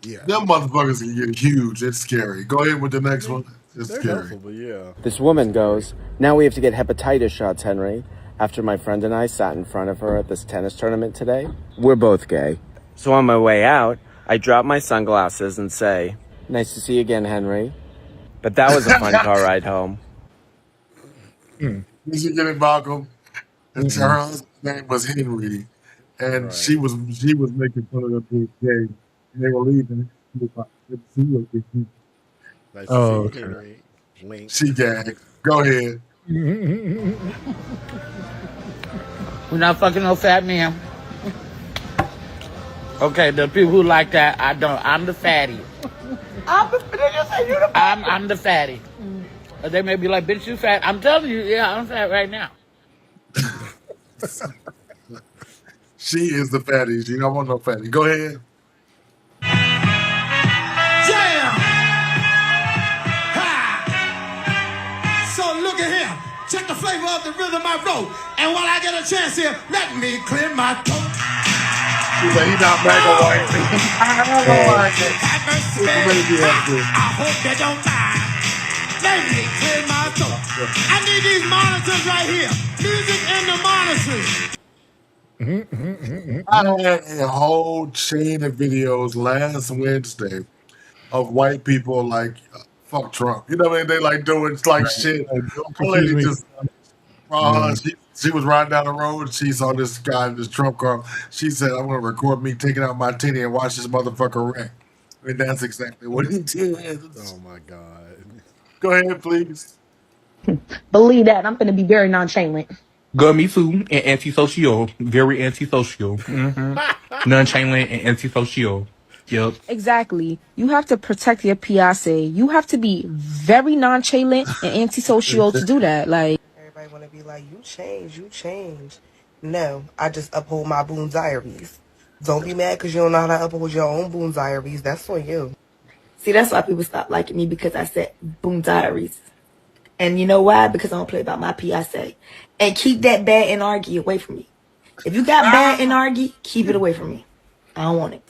yeah, them motherfuckers can get huge. It's scary. Go ahead with the next one. It's They're scary. helpful, but yeah. This woman goes, now we have to get hepatitis shots, Henry. After my friend and I sat in front of her at this tennis tournament today. We're both gay. So on my way out, I drop my sunglasses and say, nice to see you again, Henry. But that was a fun car ride home. Did you get it, Malcolm? And her husband's name was Henry. And she was making fun of them being gay. And they were leaving. She was like, good to see you again. Nice Oh, to see you, okay. Henry. Wink. She gagged. Go ahead. We're not fucking no fat man. Okay, the people who like that, I don't. I'm the fatty. I'm the fatty. They may be like, bitch, you fat. I'm telling you, yeah, I'm fat right now. She is the fatty. She don't want no fatty. Go ahead. Jam! Ha! So look at here. Check the flavor of the rhythm I wrote. And while I get a chance here, let me clear my throat. He's like, he's not black or white. I hope they don't mind. Let me clear my throat. I need these monitors right here. Music in the monitors. I had a whole chain of videos last Wednesday of white people like, fuck Trump. You know what I mean? They like doing like shit. One lady just, she was riding down the road. She saw this guy in this Trump car. She said, I'm going to record me taking out my titty and watch this motherfucker wreck. And that's exactly what he did. Oh my God. Go ahead, please. Believe that. I'm going to be very nonchalant. Girl, me too. And antisocial. Very antisocial. Nonchalant and antisocial. Yep. Exactly. You have to protect your PIC. You have to be very nonchalant and antisocial to do that. Like, everybody want to be like, you change. No, I just uphold my Boone Diaries. Don't be mad because you don't know how to uphold your own Boone Diaries. That's on you. See, that's why people stopped liking me, because I said Boom Diaries. And you know why? Because I don't play about my PSA. And keep that bad and argue away from me. If you got bad and argue, keep it away from me. I don't want it.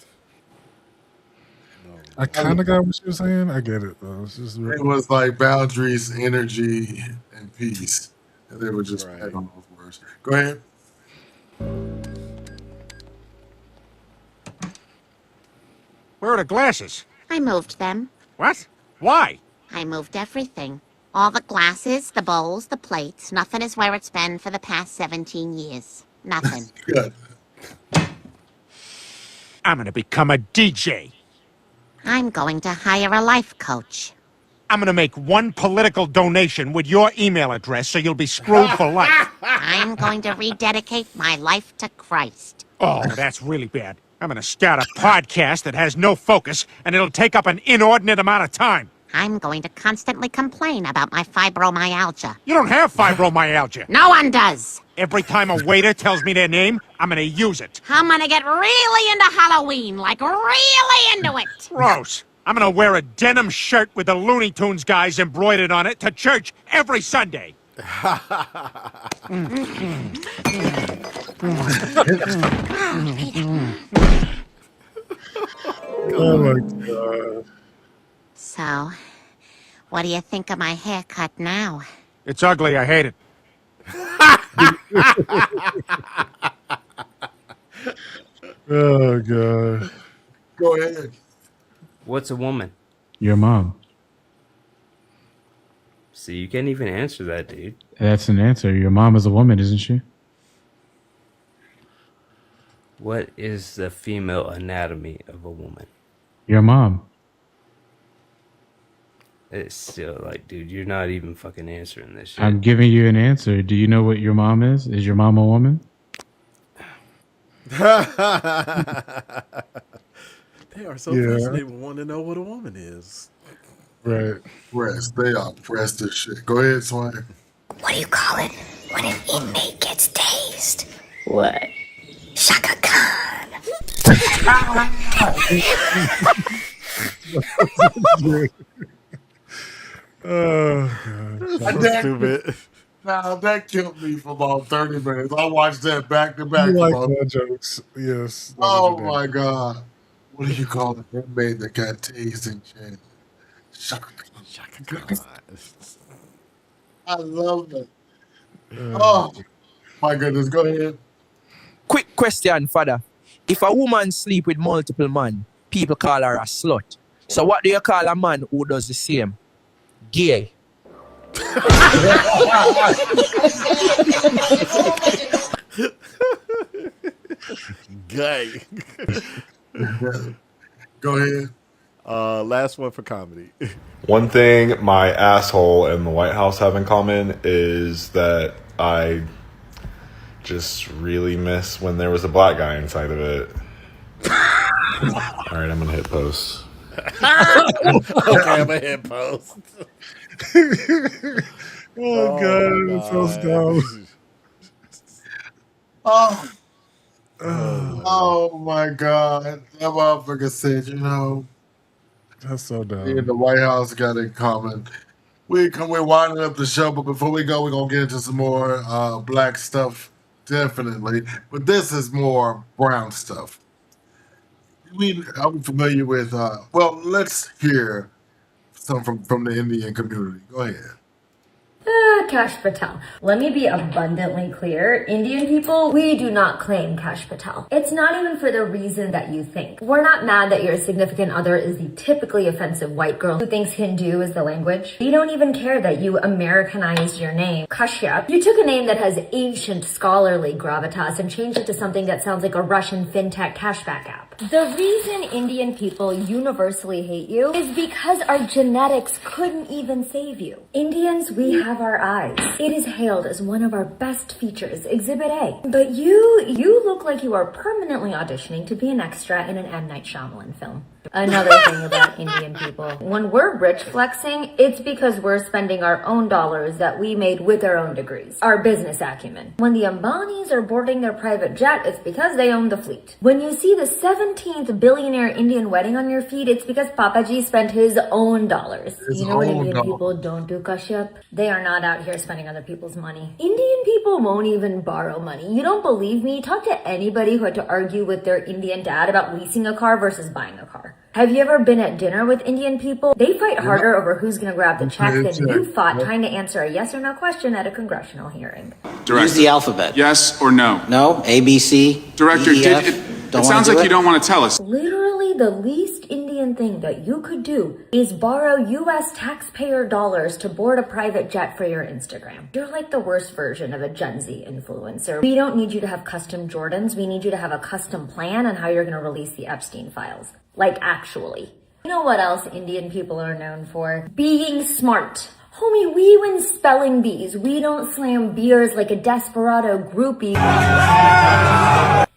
I kind of got what you were saying. I get it though. It's just It was like boundaries, energy, and peace. And they were just right on those words. Go ahead. Where are the glasses? I moved them. What? Why? I moved everything. All the glasses, the bowls, the plates. Nothing is where it's been for the past 17 years. Nothing. Good. I'm gonna become a DJ. I'm going to hire a life coach. I'm gonna make one political donation with your email address so you'll be screwed for life. I'm going to rededicate my life to Christ. Oh, that's really bad. I'm gonna start a podcast that has no focus, and it'll take up an inordinate amount of time. I'm going to constantly complain about my fibromyalgia. You don't have fibromyalgia. No one does. Every time a waiter tells me their name, I'm gonna use it. I'm gonna get really into Halloween, like really into it. Gross. I'm gonna wear a denim shirt with the Looney Tunes guys embroidered on it to church every Sunday. Oh my god. So, what do you think of my haircut now? It's ugly. I hate it. Oh god. Go ahead. What's a woman? Your mom. See, you can't even answer that, dude. That's an answer. Your mom is a woman, isn't she? What is the female anatomy of a woman? Your mom. It's still like, dude, you're not even fucking answering this shit. I'm giving you an answer. Do you know what your mom is? Is your mom a woman? They are so pressed they want to know what a woman is. Right. Pressed. They are pressed as shit. Go ahead, Swan. What do you call it when an inmate gets tased? What? Shaka Khan. Oh god. Stupid. Now that killed me for about 30 minutes. I watched that back to back. You like about- that jokes? Yes. Oh my god. What do you call it? That made that got tased and shit. Shaka Khan. Shaka Khan. I love it. Oh my goodness. Go ahead. Quick question, Father. If a woman sleep with multiple men, people call her a slut. So what do you call a man who does the same? Gay. Gay. Go ahead. Last one for comedy. One thing my asshole and the White House have in common is that I just really miss when there was a black guy inside of it. All right, I'm gonna hit post. Okay, I'm gonna hit post. Oh god, that's so dumb. Oh my god. That motherfucker said, you know, That's so dumb. me and the White House got in common. We're winding up the show, but before we go, we're gonna get into some more black stuff, definitely. But this is more brown stuff. I'm familiar with well, let's hear some from the Indian community. Go ahead. Kash Patel. Let me be abundantly clear. Indian people, we do not claim Kash Patel. It's not even for the reason that you think. We're not mad that your significant other is the typically offensive white girl who thinks Hindu is the language. We don't even care that you Americanized your name, Kashyap. You took a name that has ancient scholarly gravitas and changed it to something that sounds like a Russian fintech cashback app. The reason Indian people universally hate you is because our genetics couldn't even save you. Indians, we have our eyes. It is hailed as one of our best features, Exhibit A. But you look like you are permanently auditioning to be an extra in an M. Night Shyamalan film. Another thing about Indian people, when we're rich flexing, it's because we're spending our own dollars that we made with our own degrees, our business acumen. When the Ambanis are boarding their private jet, it's because they own the fleet. When you see the 7 17th billionaire Indian wedding on your feed, it's because Papaji spent his own dollars. His You know what own Indian dollars. people don't do, Kashyap? They are not out here spending other people's money. Indian people won't even borrow money. You don't believe me? Talk to anybody who had to argue with their Indian dad about leasing a car versus buying a car. Have you ever been at dinner with Indian people? They fight harder over who's going to grab the check than you fought trying to answer a yes or no question at a congressional hearing. Use the alphabet. Yes or no? No. A, B, C. Director, D, E, F. it sounds like you don't want to tell us. Literally, the least Indian thing that you could do is borrow US taxpayer dollars to board a private jet for your Instagram. You're like the worst version of a Gen Z influencer. We don't need you to have custom Jordans. We need you to have a custom plan on how you're going to release the Epstein files. Like, actually. You know what else Indian people are known for? Being smart. Homie, we win spelling bees. We don't slam beers like a desperado groupie.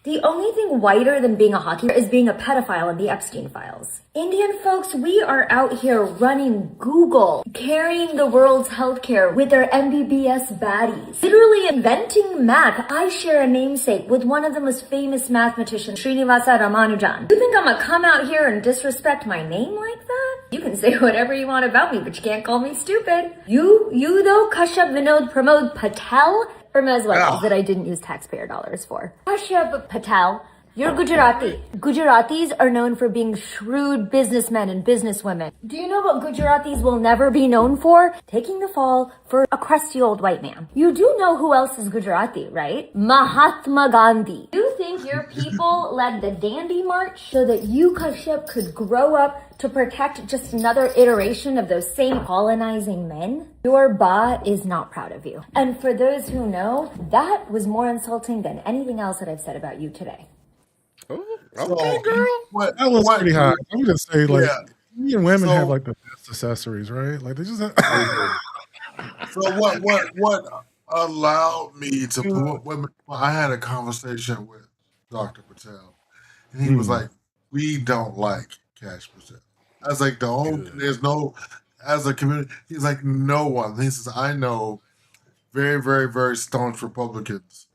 The only thing whiter than being a hockey player is being a pedophile in the Epstein files. Indian folks, we are out here running Google, carrying the world's healthcare with our MBBS baddies, literally inventing math. I share a namesake with one of the most famous mathematicians, Srinivasa Ramanujan. You think I'm gonna come out here and disrespect my name like that? You can say whatever you want about me, but you can't call me stupid. You though, Kashyap Vinod Pramod Patel, for Mezweddings that I didn't use taxpayer dollars for. Kashyap Patel, you're Gujarati. Gujaratis are known for being shrewd businessmen and businesswomen. Do you know what Gujaratis will never be known for? Taking the fall for a crusty old white man. You do know who else is Gujarati, right? Mahatma Gandhi. You think your people led the Dandi March so that you, Kashyap, could grow up to protect just another iteration of those same colonizing men? Your ba is not proud of you. And for those who know, that was more insulting than anything else that I've said about you today. Okay, girl. That was pretty high. I'm gonna say, like, Yeah. Indian women So- have like the best accessories, right? Like they just have. So what allowed me to put women? I had a conversation with Dr. Patel, and he was like, "We don't like Cash Patel." I was like, there's no, as a community, he's like, no one. He says, I know very, very, very staunch Republicans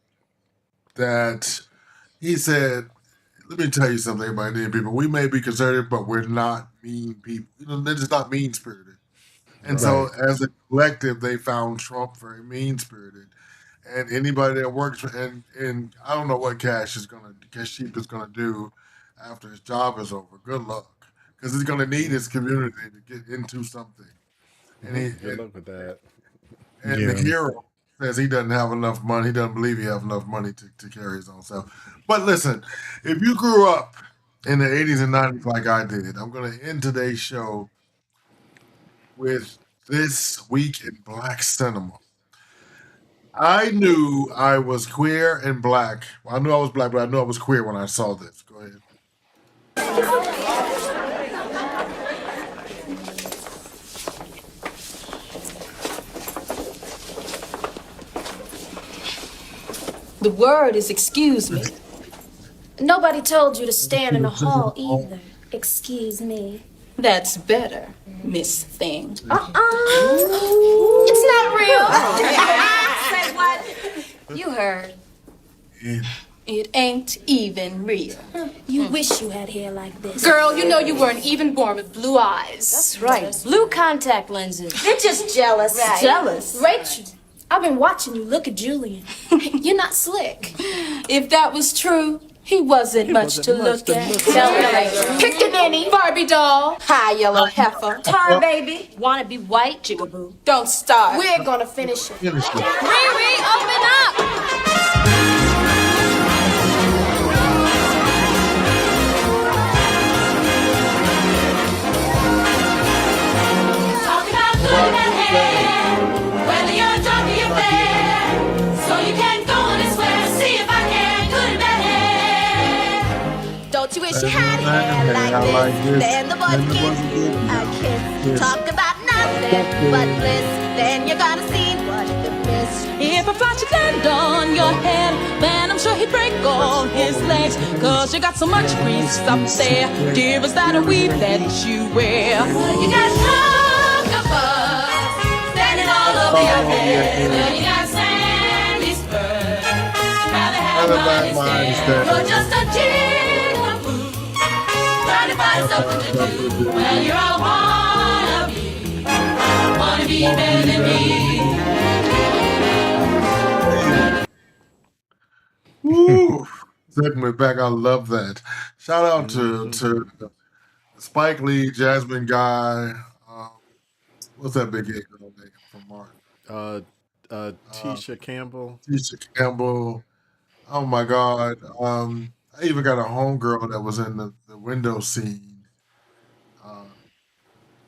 that he said, let me tell you something about Indian people. We may be conservative, but we're not mean people. You know, they're just not mean spirited. And so as a collective, they found Trump very mean spirited. And anybody that works for, and I don't know what Sheep is gonna do after his job is over. Good luck. Because he's gonna need his community to get into something. And Good luck with that. the hero says he doesn't have enough money. He doesn't believe he has enough money to carry his own self. But listen, if you grew up in the 80s and 90s like I did, I'm going to end today's show with This Week in Black Cinema. I knew I was queer and black. Well, I knew I was black, but I knew I was queer when I saw this. Go ahead. The word is excuse me. Nobody told you to stand in the hall either. Excuse me. That's better, Miss Thing. It's not real. Say what? You heard. It ain't even real. You wish you had hair like this. Girl, you know you weren't even born with blue eyes. That's right. Blue contact lenses. They're just jealous. Right. Jealous? Rachel, I've been watching you look at Julian. You're not slick. If that was true, he wasn't much to look at. Tell me later. Pickaninny. Barbie doll. Hi, yellow heifer. Tar baby. Wanna be white, jigaboo. Don't start. We're gonna finish it. Finish it. Riri, open up! Talk about good and hair, whether you're drunk or you're fair. So you can go and swear, see if I can, good and bad hair. Don't you wish you had hair like this? Then the boys give you a kiss. Talk about nothing but bliss. Then you're gonna see what you miss. If a fly should land on your head, then I'm sure he'd break all his legs. Cause you got so much grease up there. Dear, is that a weave that you wear? You got cockabus standing all over your head. You got sandy spurs. Rather have mine instead. You're just a jigaboo. something to do. Well, you're a wanna be better than me. Woo! Segment back. I love that. Shout out to Spike Lee, Jasmine Guy. What's that big gay girl name from Martin? Tisha Campbell. Tisha Campbell. Oh my God. I even got a homegirl that was in the window scene.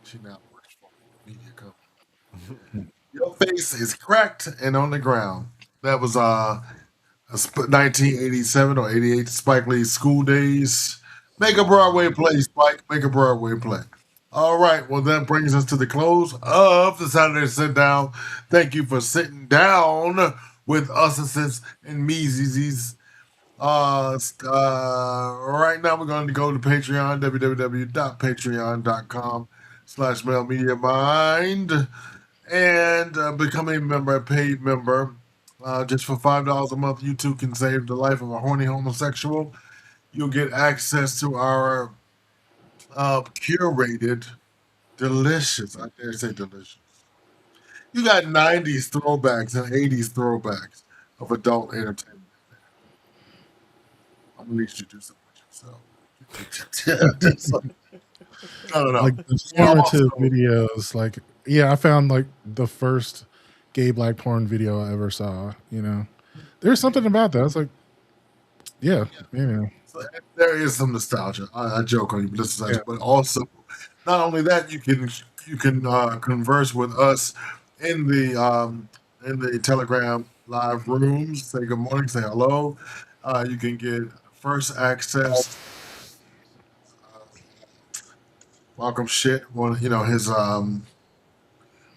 She now works for a media company. Your face is cracked and on the ground. That was 1987 or 88 Spike Lee's School Days. Make a Broadway play, Spike. Make a Broadway play. All right. Well, that brings us to the close of the Saturday Sit Down. Thank you for sitting down with us and Meezies. Right now, we're going to go to Patreon, www.patreon.com/MailMediaMind, and become a member, a paid member. Just for $5 a month, you too can save the life of a horny homosexual. You'll get access to our curated, delicious, I dare say delicious. You got 90s throwbacks and 80s throwbacks of adult entertainment. I'm going to need you to do something with yourself. I don't know. Like the formative videos, like I found like the first gay black porn video I ever saw. You know, there's something about that. It's like, yeah. So there is some nostalgia. I joke on you, but also not only that, you can converse with us in the Telegram live rooms. Say good morning, say hello. You can get first access. Welcome shit. Well, his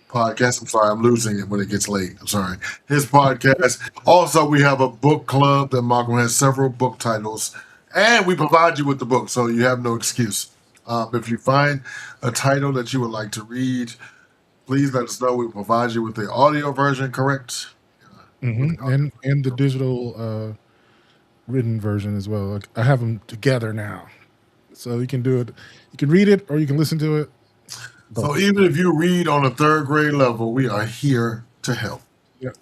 podcast. I'm sorry, I'm losing it when it gets late. I'm sorry. His podcast. Also, we have a book club that Malcolm has several book titles, and we provide you with the book, so you have no excuse. If you find a title that you would like to read, please let us know. We provide you with the audio version, correct? And the digital written version as well. Like, I have them together now, so you can do it. You can read it or you can listen to it. So even if you read on a third grade level, we are here to help. Yeah.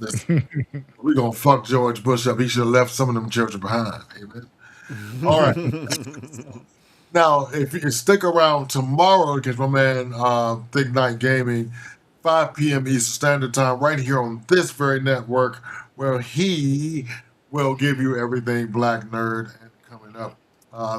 We're going to fuck George Bush up. He should have left some of them children behind. Amen. All right. Now, if you can stick around tomorrow, because my man Thick Night Gaming, 5 p.m. Eastern Standard Time, right here on this very network, where he will give you everything Black Nerd and coming up.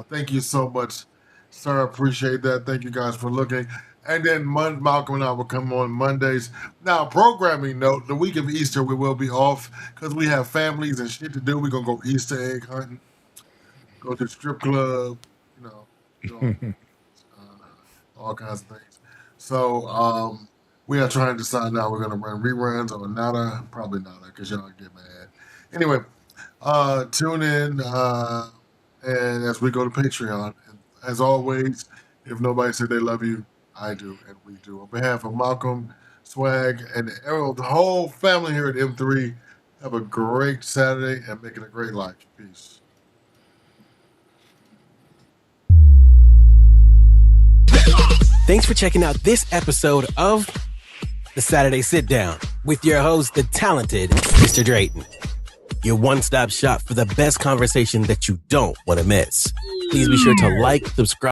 Thank you so much, sir. Appreciate that. Thank you guys for looking. And then Malcolm and I will come on Mondays. Now, programming note, the week of Easter, we will be off because we have families and shit to do. We're going to go Easter egg hunting, go to the strip club, all kinds of things. So we are trying to decide now we're going to run reruns or nada. Probably nada because y'all get mad. Anyway, tune in and as we go to Patreon. And as always, if nobody said they love you, I do, and we do. On behalf of Malcolm, Swag, and the whole family here at M3, have a great Saturday and make it a great life. Peace. Thanks for checking out this episode of The Saturday Sit Down with your host, the talented Mr. Drayton. Your one-stop shop for the best conversation that you don't want to miss. Please be sure to like, subscribe,